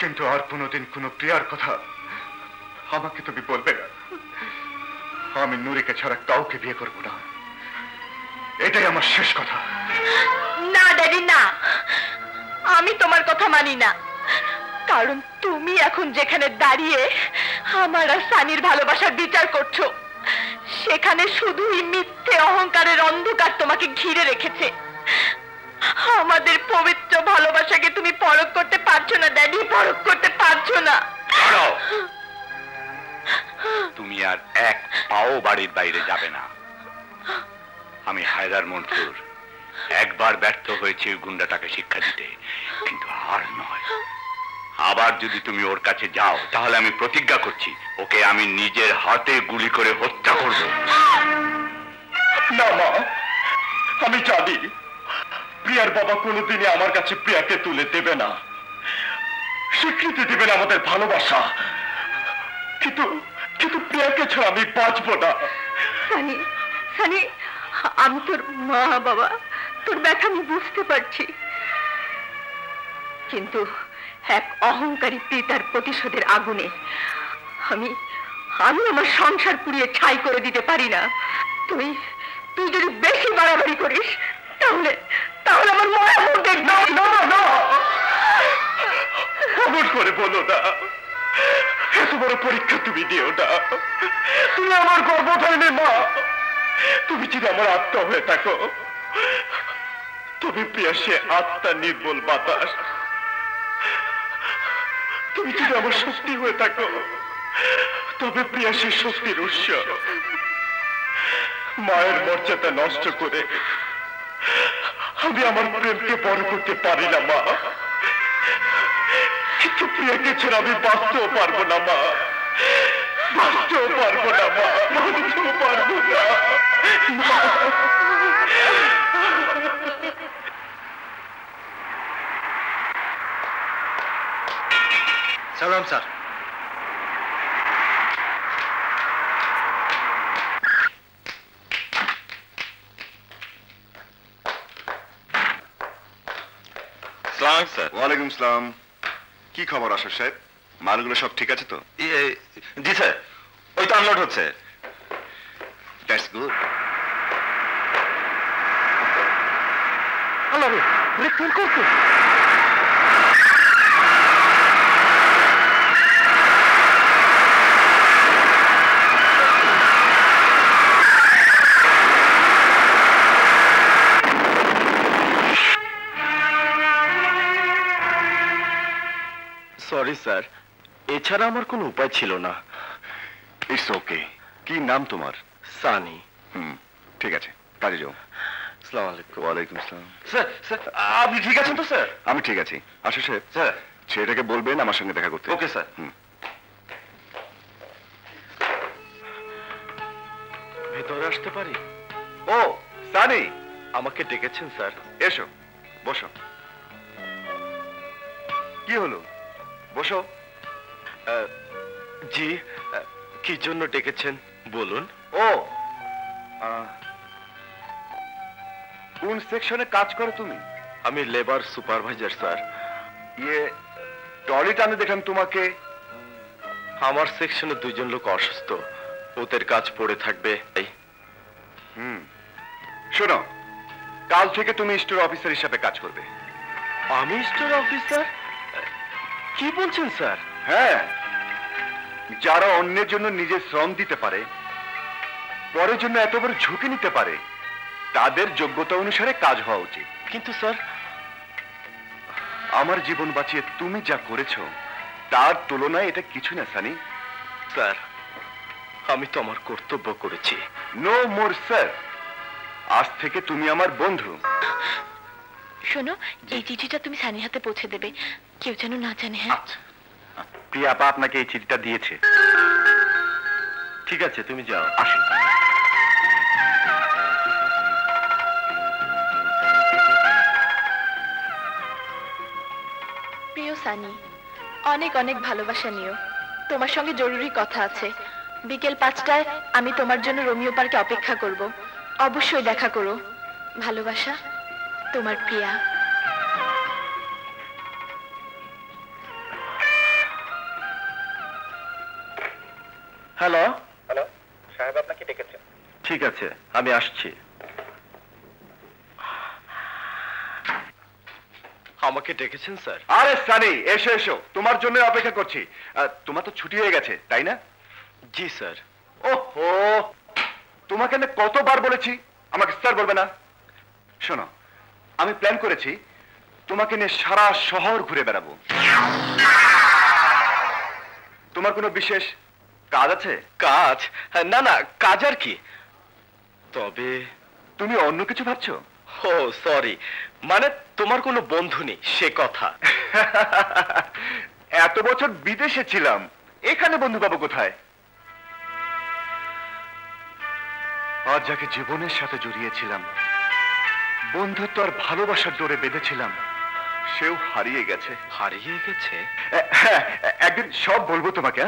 কিন্তু আর কোনোদিন কোনো প্রিয়ার কথা আমাকে তুমি বলবে না। আমি নুরিকে ছাড়া কাউকে বিয়ে করবো না, এটাই আমার শেষ কথা। না ড্যাডি, না, আমি তোমার কথা মানি না। কারণ তুমি এখন যেখানে দাঁড়িয়ে আমার আর সানির ভালোবাসার বিচার করছো, সেখানে শুধুই মিথ্যে অহংকারের অন্ধকার তোমাকে ঘিরে রেখেছে। আমাদের পবিত্র ভালোবাসাকে তুমি পরখ করতে পারছো না ড্যাডি, পরখ করতে পারছো না। তুমি আর এক পাও বাড়ির বাইরে যাবে না। আমি হায়দার মনসুর একবার ব্যর্থ হয়েছে গুন্ডাটাকে শিক্ষা দিতে, কিন্তু আর নয়। আবার যদি তুমি ওর কাছে যাও তাহলে আমি প্রতিজ্ঞা করছি ওকে আমি নিজের হাতে গুলি করে হত্যা করব। না মা, আমি জানি প্রিয়ার বাবা কোনোদিনই আমার কাছে প্রিয়াকে তুলে দেবে না, স্বীকৃতি দেবে না আমাদের ভালোবাসা, কিন্তু কিন্তু প্রিয়াকে ছাড়া আমি বাঁচবো না। সানি, সানি, আমি তোর মা বাবা, তোর ব্যথা আমি বুঝতে পারছি, কিন্তু এক অহংকারী পিতার প্রতিশোধের আগুনে আমি আমার সংসার পুড়িয়ে ছাই করে দিতে পারি না। তুই তুই যদি বেশি বাড়াবাড়ি করিস তাহলে তাহলে আমার মরা মুখ না না না, অমন করে বলো না, এত বড় পরীক্ষা তুমি দিও না। তুমি আমার গর্ভধারিণী মা, তুমি যদি আমার আত্মা হয়ে থাকো তবে প্রিয়া সে আত্মা নির্মল বাতাস। তুমি যদি আমার শক্তি হয়ে থাকো তবে প্রিয়া সে শক্তির উৎস। মায়ের মর্যাদা নষ্ট করে আমি আমার প্রেমকে বড় করতে পারি না মা, কিন্তু প্রিয়াকে ছেড়ে আমি বাঁচতেও পারবো না মা, বাঁচতেও পারবো না মা, বাঁচতেও পারবো না। সালাম স্যার। ওয়ালাইকুম সালাম। কি খবর আশার সাহেব, মালগুলো সব ঠিক আছে তো? জি স্যার, ওই তো আনলোড হচ্ছে। That's good. আল্লাহ রে, ব্রেক ফেল করতে। সরি স্যার, এছাড়া আমার কোনো উপায় ছিল না। It's okay. কি নাম তোমার? সানি। ঠিক আছে, কাজে যাও। আসসালামু আলাইকুম। ওয়ালাইকুম আসসালাম। স্যার স্যার, আপনি ঠিক আছেন তো স্যার? আমি ঠিক আছি। আশা সাহেব, স্যার ছেলেটাকে বলবেন আমার সঙ্গে দেখা করতে। Okay sir. ভেতরে আসতে পারি? ও সানি, আমাকে ডেকেছেন স্যার? এসো, বসো। কি হলো, বসো। জি, কি জন্য ডেকেছেন বলুন। ও, কোন সেকশনে কাজ করো তুমি? আমি লেবার সুপারভাইজার স্যার। ইয়ে, ট্রলি টানে দেখলাম তোমাকে। আমার সেকশনে দুইজন লোক অসুস্থ, ওদের কাজ পড়ে থাকবে। শোনো, কাল থেকে তুমি স্টোর অফিসার হিসাবে কাজ করবে। আমি স্টোর অফিসার? কি বলছেন স্যার? হ্যাঁ, যারা অন্যের জন্য নিজের শ্রম দিতে পারে, পরের জন্য এত বড় ঝুঁকি নিতে পারে, তাদের যোগ্যতা অনুসারে কাজ হওয়া উচিত। কিন্তু স্যার, আমার জীবন বাঁচিয়ে তুমি যা করেছো তার তুলনায় এটা কিছু না সানি। স্যার, আমি তো আমার কর্তব্য করেছি। নো মোর স্যার, আজ থেকে তুমি আমার বন্ধু। শোনো, এই চিঠিটা তুমি সানির হাতে পৌঁছে দেবে, কেউ যেন না জানে। হ্যাঁ, প্রিয়া আপা আপনাকে এই চিঠিটা দিয়েছে। ঠিক আছে, তুমি যাও। আসি। প্রিয় সানি, অনেক অনেক ভালোবাসা নিও। তোমার সঙ্গে জরুরি কথা আছে। বিকেল 5টায় আমি তোমার জন্য রোমিও পার্কে অপেক্ষা করব। অবশ্যই দেখা করো। ভালোবাসা, তোমার প্রিয়া। হ্যালো। হ্যালো সাহেব, আপনাকে ডেকেছেন। ঠিক আছে, আমি আসছি। আমাকে ডেকেছেন স্যার? আরে সানি, এসো এসো, তোমার জন্য অপেক্ষা করছি। তোমার তো ছুটি হয়ে গেছে তাই না? জি স্যার। ওহো, তোমাকে আমি কতবার বলেছি আমাকে স্যার বলবে না? শোনো, আমি প্ল্যান করেছি তোমাকে নিয়ে সারা শহর ঘুরে বেড়াবো। তোমার কোনো বিশেষ কাজ আছে? কাজ? না না, কাজ আর কি। তবে তুমি অন্য কিছু ভাবছো? ও সরি, মানে তোমার কোনো বন্ধু নেই সে কথা। এত বছর বিদেশে ছিলাম, এখানে বন্ধু পাবো কোথায়? আজ যাকে জীবনের সাথে জড়িয়েছিলাম, বন্ধুত্ব আর ভালোবাসার ডোরে বেঁধেছিলাম, সেও হারিয়ে গেছে। হারিয়ে গেছে? হ্যাঁ, একদিন সব বলবো তোমাকে।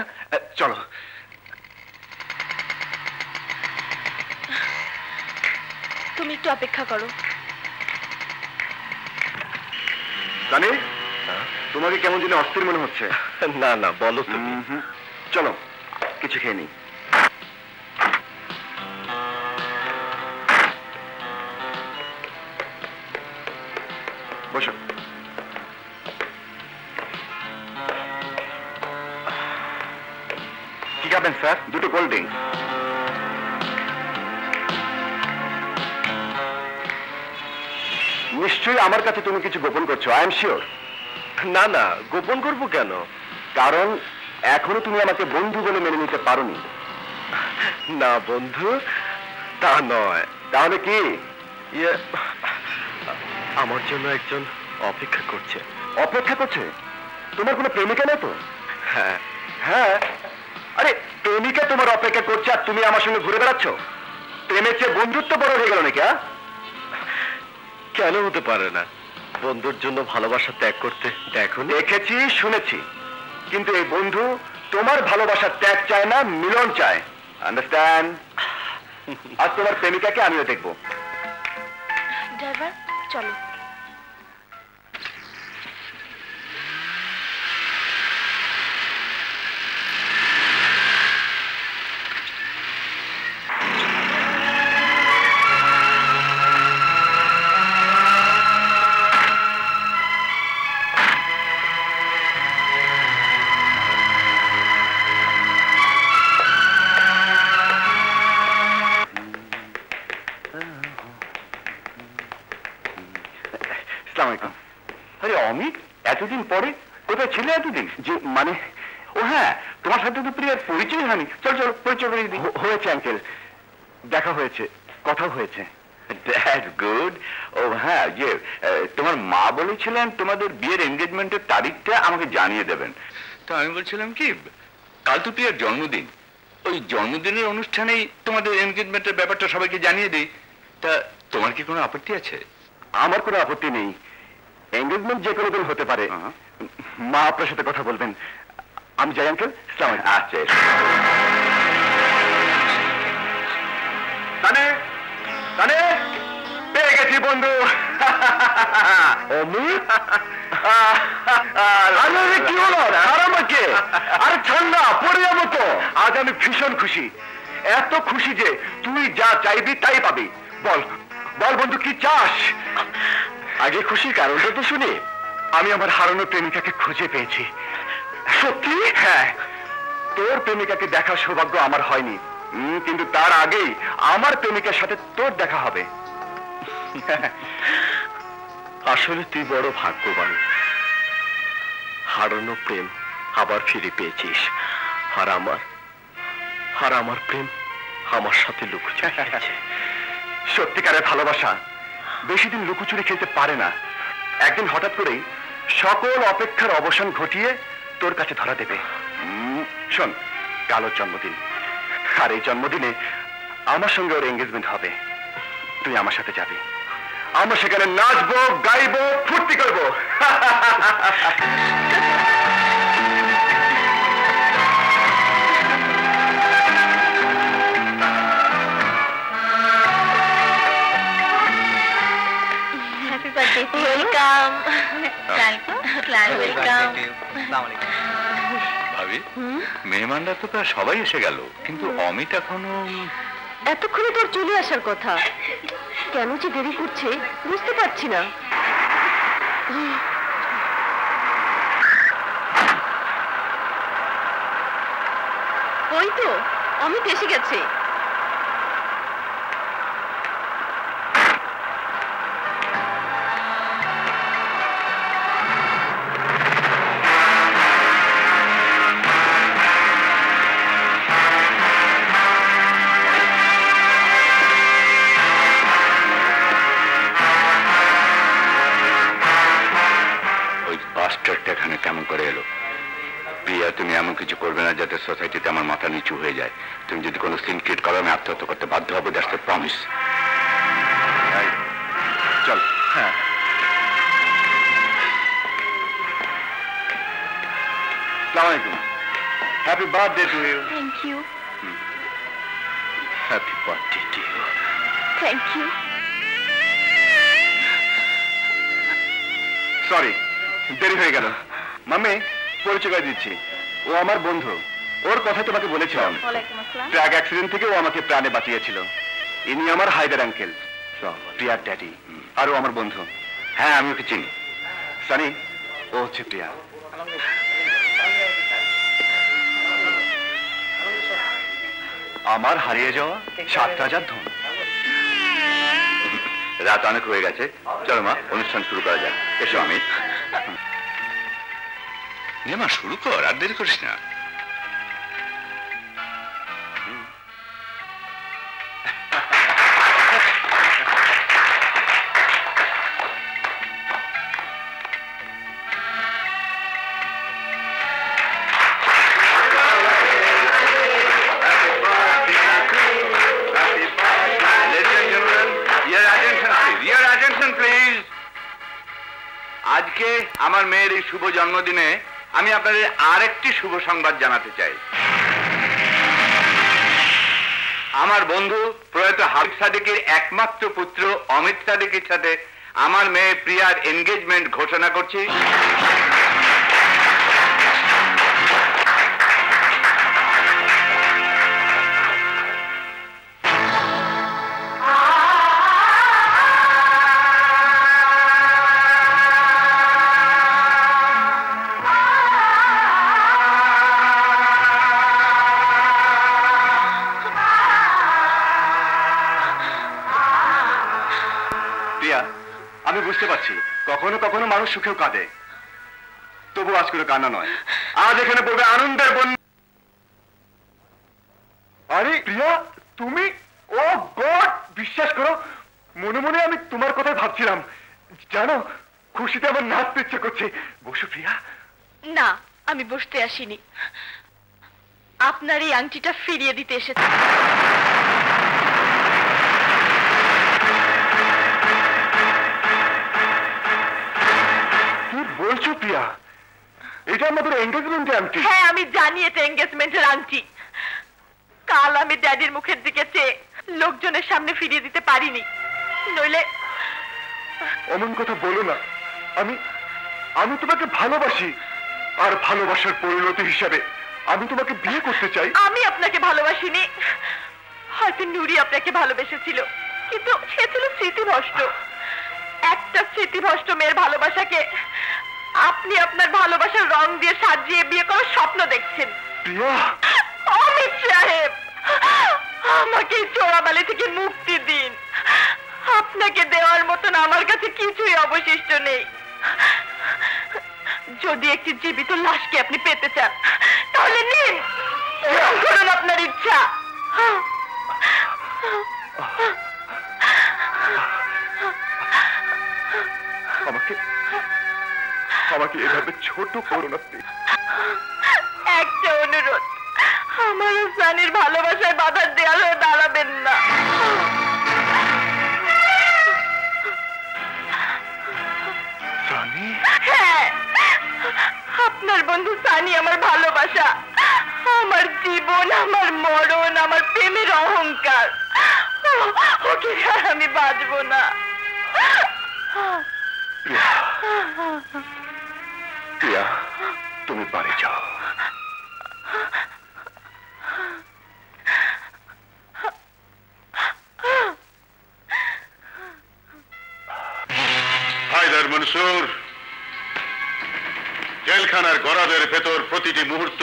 চলো। তুমি একটু অপেক্ষা করো। জানি তোমাকে কেমন যেন অস্থির মনে হচ্ছে। না না, বলো তুমি। চলো কিছু খেয়ে নিই। বসো। কি খাবেন স্যার? দুটো কোল্ড ড্রিঙ্ক। নিশ্চয়ই আমার কাছে তুমি কিছু গোপন করছো, আই এম শিওর। না না, গোপন করবো কেন? কারণ এখনো তুমি আমাকে বন্ধু বলে মেনে নিতে পারোনি। না বন্ধু, তা নয়। তাহলে কি? আমার জন্য একজন অপেক্ষা করছে। অপেক্ষা করছে? তোমার কোনো প্রেমিকা নেই তো? হ্যাঁ। হ্যাঁ, আরে প্রেমিকা তোমার অপেক্ষা করছে আর তুমি আমার সঙ্গে ঘুরে বেড়াচ্ছ? প্রেমের চেয়ে বন্ধুত্ব বড় হয়ে গেল নাকি? কেন হতে পারে না? বন্ধুর জন্য ভালোবাসা ত্যাগ করতে দেখো। দেখেছি, শুনেছি, কিন্তু এই বন্ধু তোমার ভালোবাসার ত্যাগ চায় না, মিলন চায়। আন্ডারস্ট্যান্ড? আর তোমার প্রেমিকাকে আমিও দেখবো। ড্রাইভার চলো। আরে অমিত, এতদিন পরে কোথায় ছিলে এতদিন? যে মানে, ও হ্যাঁ, তোমার সাথে তো প্রিয়ার পরিচয় হয়নি। চল চল, পরিচয় করে দিই। হয়েছে আঙ্কেল, দেখা হয়েছে, কথা হয়েছে। That's good. ও হ্যাঁ, ইয়ে, তোমার মা বলেছিলেন তোমাদের বিয়ের এনগেজমেন্টের তারিখটা আমাকে জানিয়ে দেবেন। তো আমি বলছিলাম কি, কাল তো প্রিয়ার জন্মদিন, ওই জন্মদিনের অনুষ্ঠানেই তোমাদের এনগেজমেন্টের ব্যাপারটা সবাইকে জানিয়ে দিই। তা তোমার কি কোনো আপত্তি আছে? আমার কোনো আপত্তি নেই। এনগেজমেন্ট যে কোনো দিন হতে পারে। মা আপনার সাথে কথা বলবেন। আমি যাই আঙ্কেল। আচ্ছা। তানে তানে পেয়ে গেছি বন্ধু। অমিত, কি হলো? আমাকে আরে ঠান্ডা পড়ে যাবো তো। আজ আমি ভীষণ খুশি, এত খুশি যে তুই যা চাইবি তাই পাবি। বল বল বন্ধু, কি চাস? আগে খুশির কারণটা তো শুনি। আমি আমার হারানো প্রেমিকাকে খুঁজে পেয়েছি। সত্যি? হ্যাঁ, তোর প্রেমিকাকে দেখার সৌভাগ্য আমার হয়নি, কিন্তু তার আগেই আমার প্রেমিকার সাথে তোর দেখা হবে। আসলে তুই বড় ভাগ্যবান, হারানো প্রেম আবার ফিরে পেয়েছিস। আর আমার প্রেম আমার সাথে লুকোচুরি খেলছে। সত্যিকারের ভালোবাসা বেশি দিন লুকোচুরি খেলতে পারে না। একদিন হঠাৎ করেই সকল অপেক্ষার অবসান ঘটিয়ে তোর কাছে ধরা দেবে। শোন, কাল ওর জন্মদিন, আর এই জন্মদিনে আমার সঙ্গে ওর এঙ্গেজমেন্ট হবে। তুই আমার সাথে যাবি, আমরা সেখানে নাচবো, গাইবো, ফুর্তি করবো। Happy birthday. ওয়েলকাম। ওয়েলকাম। ভাবি, মেহমানরা তো প্রায় সবাই এসে গেল, কিন্তু অমিত এখনো। এতক্ষণে তোর চলে আসার কথা, কেন যে দেরি করছে বুঝতে পারছি না। ওই তো অমিত এসে গেছে। খবরদার তুমি এমন কিছু করবে না যাতে সোসাইটিতে আমার মাথা নিচু হয়ে যায়। তুমি যদি কোনো সিন ক্রিয়েট করো আমি আত্মহত্যা করতে বাধ্য হবো, দ্যাটস দ্য প্রমিস। চল। হ্যাঁ, আসসালামু আলাইকুম। Happy birthday to you. Thank you. Happy birthday to you. Thank you. Sorry, দেরি হয়ে গেল। মাম্মি, পরিচয় করে দিচ্ছি, ও আমার বন্ধু। ওর কথা তোমাকে বলেছিলাম, ওয়ালাইকুম আসসালাম। ট্রাক অ্যাক্সিডেন্ট থেকে ও আমাকে প্রাণে বাঁচিয়েছিল। ইনি আমার হায়দার আঙ্কেল, প্রিয়ার ড্যাডি, আর ও আমার বন্ধু। হ্যাঁ, আমি ওকে চিনি। সানি, ও হচ্ছে প্রিয়া। আমার হারিয়ে যাওয়া 7,000 ধন। রাত অনেক হয়ে গেছে, চলো মা অনুষ্ঠান শুরু করা যাক। এসো আমি। মা শুরু কর, আর দেরি করিস না। আজকে আমার মেয়ের এই শুভ জন্মদিনে আমি আপনাদের আরেকটি শুভ সংবাদ জানাতে চাই। আমার বন্ধু প্রয়াত হাবিব সাদিকের একমাত্র পুত্র অমিত সাদিকের সাথে আমার মেয়ে প্রিয়ার এনগেজমেন্ট ঘোষণা করছি। আমি বুঝতে পারছি কখনো কখনো মানুষ সুখেও কাঁদে, তবু আজ করে কান্না নয়, আজ এখানে পড়বে আনন্দের বন্যা। আরে প্রিয়া, তুমি? ও গড, বিশ্বাস করো মনে মনে আমি তোমার কথাই ভাবছিলাম। জানো, খুশিতে আমার নাচতে ইচ্ছে করছে। বসো প্রিয়া। না, আমি বসতে আসিনি, আপনার এই আংটিটা ফিরিয়ে দিতে এসেছি। বলছো প্রিয়া, এটা আমাদের এনগেজমেন্টের আংটি? হ্যাঁ, আমি জানি এটা এনগেজমেন্টের আংটি। কাল আমি ড্যাডির মুখের দিকে চেয়ে লোকজনের সামনে ফিরিয়ে দিতে পারিনি, নইলে। অমন কথা বলো না। আমি তোমাকে ভালোবাসি, আর ভালোবাসার পরিণতি হিসাবে আমি তোমাকে বিয়ে করতে চাই। আমি আপনাকে ভালোবাসিনি, হয়তো নুরি আপনাকে ভালোবেসেছিল, কিন্তু সে ছিল স্মৃতিভ্রষ্ট। একটা স্মৃতিভ্রষ্ট মেয়ের ভালোবাসাকে আপনি আপনার ভালোবাসার রং দিয়ে সাজিয়ে বিয়ে করার স্বপ্ন দেখছেন। অমিত সাহেব, আমাকে চোরাবালি থেকে মুক্তি দিন। আপনাকে দেওয়ার মতন আমার কাছে কিছুই অবশিষ্ট নেই। যদি একটি জীবিত লাশকে আপনি পেতে চান তাহলে নিন, করুন আপনার ইচ্ছা। আমাকে এভাবে ছোট করো না। একটা অনুরোধ, আমার সানির ভালোবাসায় বাধার দেয়াল হয়ে দাঁড়াবেন না। হ্যাঁ, আপনার বন্ধু সানি আমার ভালোবাসা, আমার জীবন, আমার মরণ, আমার প্রেমের অহংকার। ওকে আমি বাঁচবো না। প্রিয়া, তুমি বাড়ি যাও। হায়দার মনসুর, জেলখানার গরাদের ভেতর প্রতিটি মুহূর্ত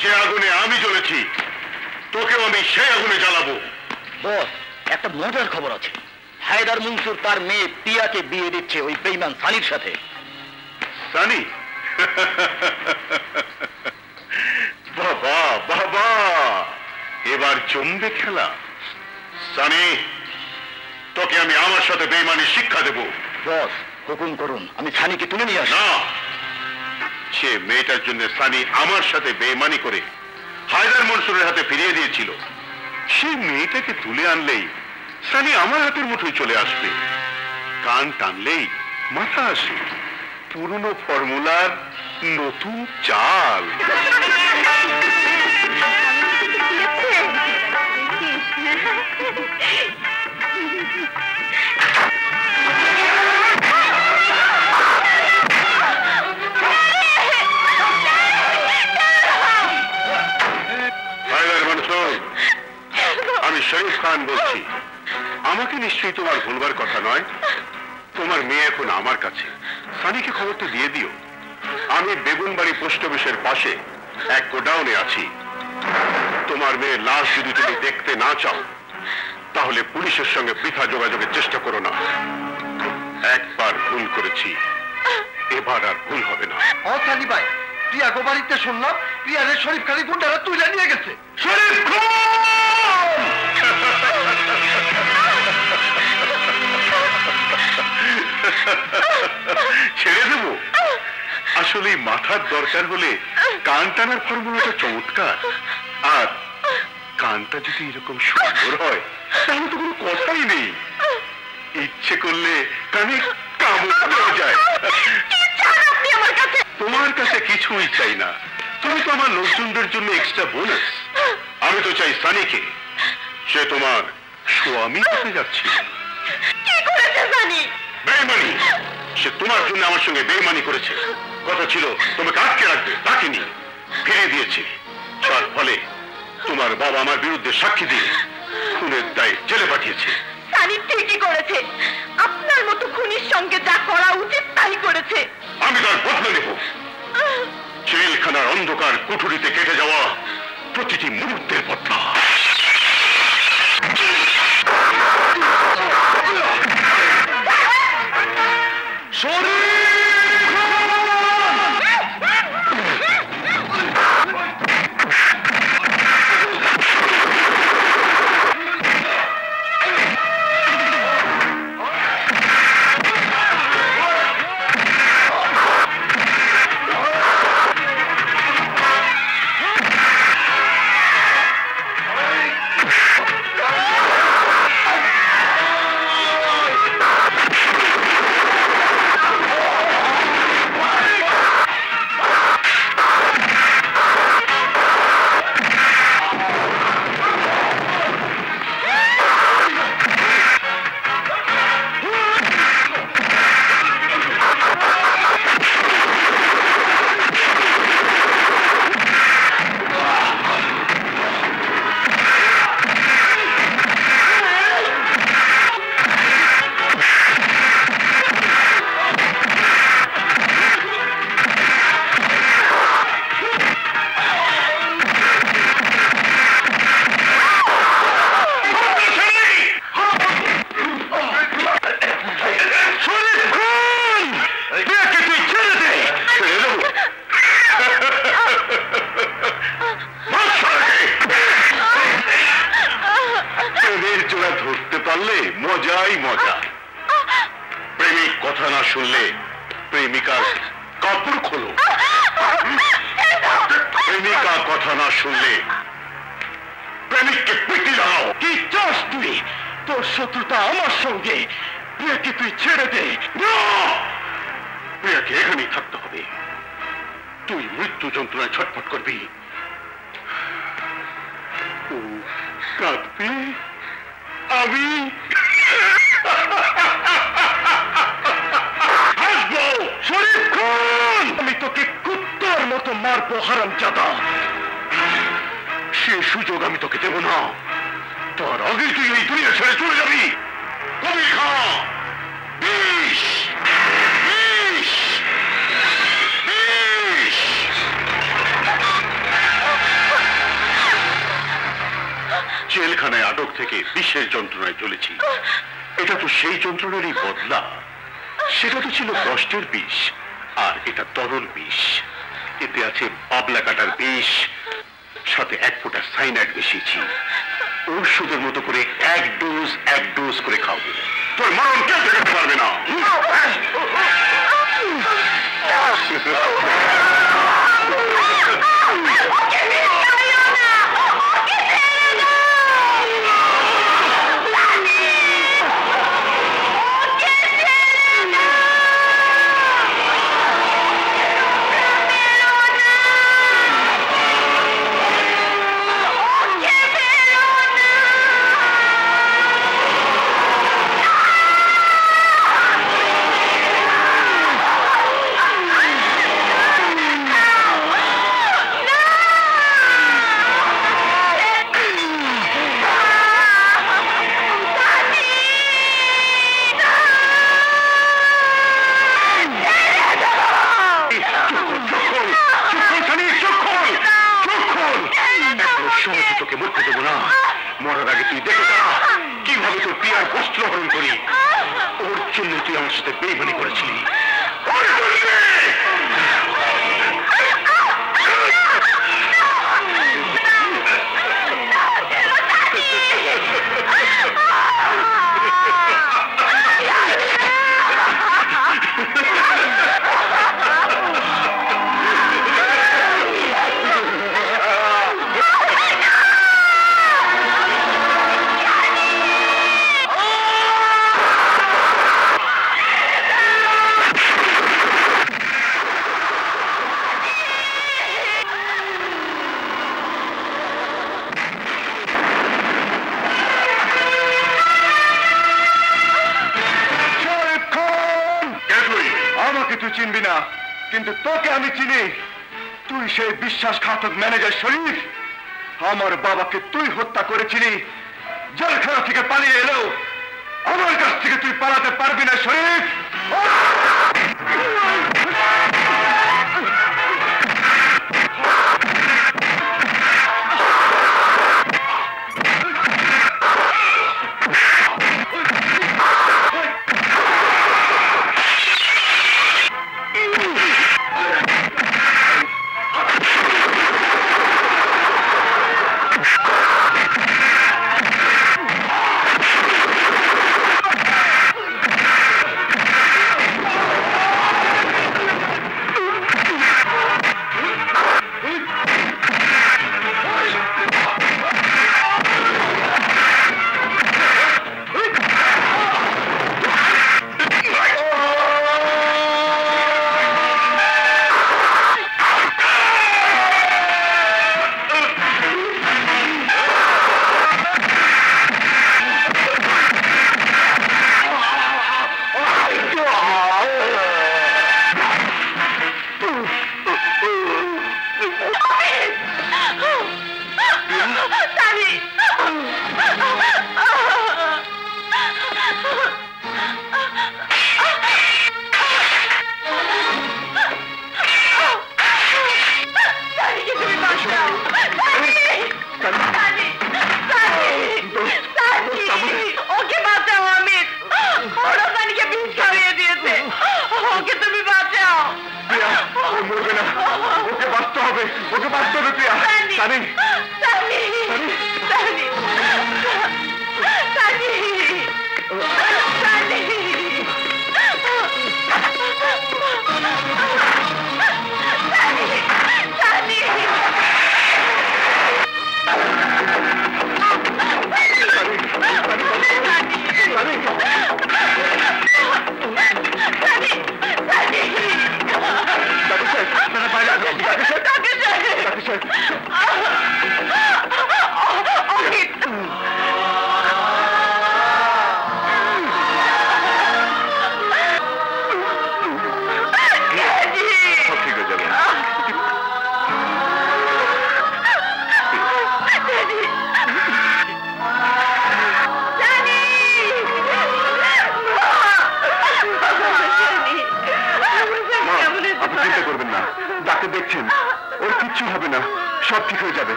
যে আগুনে আমি জ্বলেছি, তোকেও আমি সেই আগুনে জ্বালাবো। বস, একটা মজার খবর আছে। হায়দার মনসুর তার মেয়ে প্রিয়াকে বিয়ে দিচ্ছে ওই বেঈমান সানির সাথে। সানি? বাবা বাবা, এবার জমবে খেলা। সানি, তোকে আমি আমার সাথে বেঈমানি শিক্ষা দেব। বস, হুকুম করুন, আমি সানিকে তুলে নিয়ে আসি। না, সে মেয়েটার জন্য সানি আমার সাথে বেইমানি করে হায়দার মনসুরের হাতে ফিরিয়ে দিয়েছিল। সেই মেয়েটাকে তুলে আনলেই সানি আমার হাতের মুঠোয় চলে আসবে। কান টানলেই মাথা আসে। পুরনো ফর্মুলার নতুন চাল। আমি শরীফ খান বলছি। আমাকে নিশ্চয়ই তোমার ভুলবার কথা নয়। তোমার মেয়ে এখন আমার কাছে। সানিকে খবরটা দিয়ে দিও। আমি বেগুনবাড়ি পোস্ট অফিসের পাশে এক গোডাউনে আছি। তোমার মেয়ের লাশ যদি তুমি দেখতে না চাও তাহলে পুলিশের সঙ্গে বৃথা যোগাযোগের চেষ্টা করো না। একবার ভুল করেছি, এবার আর ভুল হবে না। ও সানি ভাই, প্রিয়া গো বাড়িতে শুনলাম প্রিয়ারে শরীফ খালি গুন্ডারা তুলে নিয়ে গেছে। শরীফ খান! ছেড়ে দেব? আসলে মাথার দরকার হলে কান টানার ফর্মুলাটা চমৎকার। আর কানটা যদি এরকম সুন্দর হয় তাহলে তো কোনো কথাই নেই। ইচ্ছে করলে কানে কামড় দেওয়া যায়। তোমার কাছে কিছুই চাই না। তুমি তো আমার লোকজনদের জন্য এক্সট্রা বোনাস। আমি তো চাই সানিকে। সে তোমার স্বামী হতে যাচ্ছে। কি করেছে সানি? বেইমানি। সে তোমার জন্য আমার সঙ্গে বেইমানি করেছে। কথা ছিল তোমাকে আটকে রাখবে, রাখিনি, ফিরে দিয়েছে। যার ফলে তোমার বাবা আমার বিরুদ্ধে সাক্ষী দিয়ে খুনের দায়ে জেলে পাঠিয়েছে। সানি ঠিকই করেছে। আপনার মতো খুনির সঙ্গে যা করা উচিত তাই করেছে। আমি তার বদলা নেব। জেলখানার অন্ধকার কুঠুরিতে কেটে যাওয়া প্রতিটি মুহূর্তের বদলা। মজাই মজা। প্রেমিক কথা না শুনলে প্রেমিকার কাপড় খোলো। প্রেমিকা কথা না শুনলে প্রেমিককে পিটি লাগাও। কি চাস তুই? তোর শত্রুতা আমার সঙ্গে। প্রিয়াকে তুই ছেড়ে দে। প্রিয়াকে এখানেই থাকতে হবে। তুই মৃত্যু যন্ত্রণায় ছটফট করবি। ও কাঁদবি, আমি হাসবো। শরীফ খান, আমি তোকে কুত্তার মতো মারবো হারামজাদা। সে সুযোগ আমি তোকে দেব না। তার আগে তুই এই দুনিয়া ছেড়ে চলে যাবি। কবির খাঁ, বিষ, বিষ, বিষ। জেলখানায় আটক থেকে বিষের যন্ত্রণায় চলেছি। এটা তো সেই যন্ত্রণারই বদলা। সেটা তো ছিল কষ্টের বিষ, আর এটা তরল বিষ। এতে আছে পাবলা কাটার বিষ, সাথে এক ফোঁটা সাইনাইড মিশিয়েছি। ঔষধের মতো করে এক ডোজ করে খাও। তোর মরণ কেউ ঠেকাতে পারবে না। অস্ত্র হরণ করি। ওর জন্য তুই আমার সাথে বেইমানি করেছিলি। চিনবি না, কিন্তু তোকে আমি চিনি। তুই সেই বিশ্বাসঘাতক ম্যানেজার শরীফ। আমার বাবাকে তুই হত্যা করেছিলি। জেলখানা থেকে পালিয়ে এলেও আমার কাছ থেকে তুই পালাতে পারবি না শরীফ।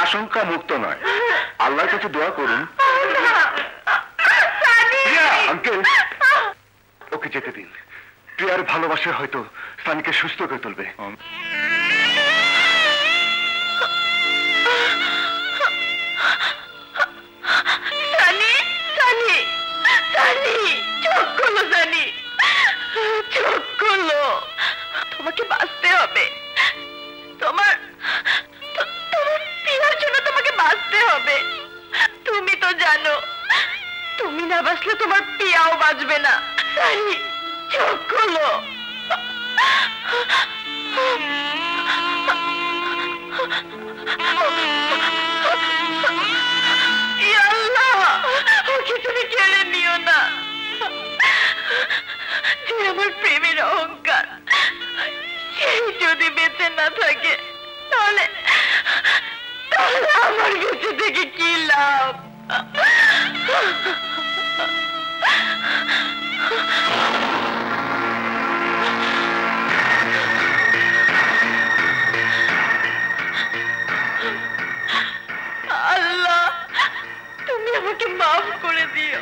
আশঙ্কা মুক্ত নয়। আল্লাহর কাছে দোয়া করুন। আঙ্কেল, ওকে যেতে দিন। প্রিয়ার ভালোবাসা হয়তো সানিকে সুস্থ করে তুলবে। তোমাকে বাঁচতে হবে। তোমার প্রিয়ার জন্য তোমাকে বাঁচতে হবে। তুমি তো জানো, তুমি না বাঁচলে তোমার প্রিয়াও বাঁচবে না। সানি, চোখ খোলো। ইয়া আল্লাহ। থাকে, তাহলে তাহলে আমার কাছে থেকে কি লাভ? আল্লাহ, তুমি আমাকে মাফ করে দিও।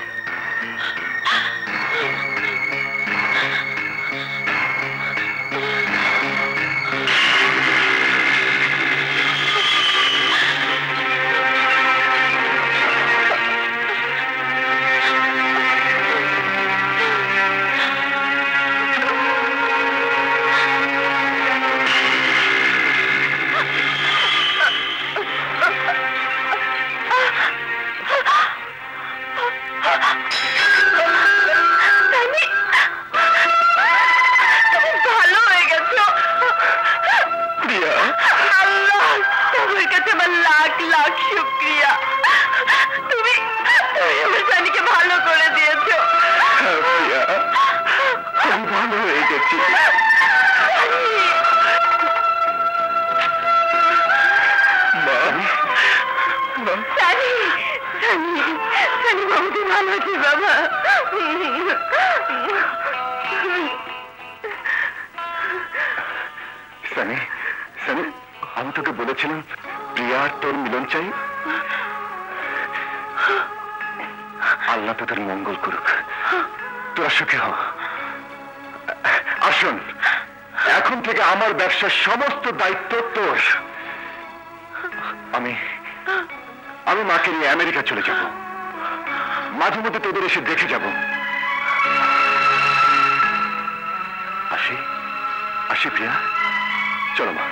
আমি তোকে বলেছিলাম প্রিয়া তোর মিলন চাই। আল্লাহ তোদের মঙ্গল করুক, তোরা সুখী হ। আসুন, এখন থেকে আমার ব্যবসার সমস্ত দায়িত্ব তোর। আমি মাকে নিয়ে আমেরিকা চলে যাব, মাঝে মধ্যে তোদের এসে দেখে যাব। আসি প্রিয়া, চলো মা।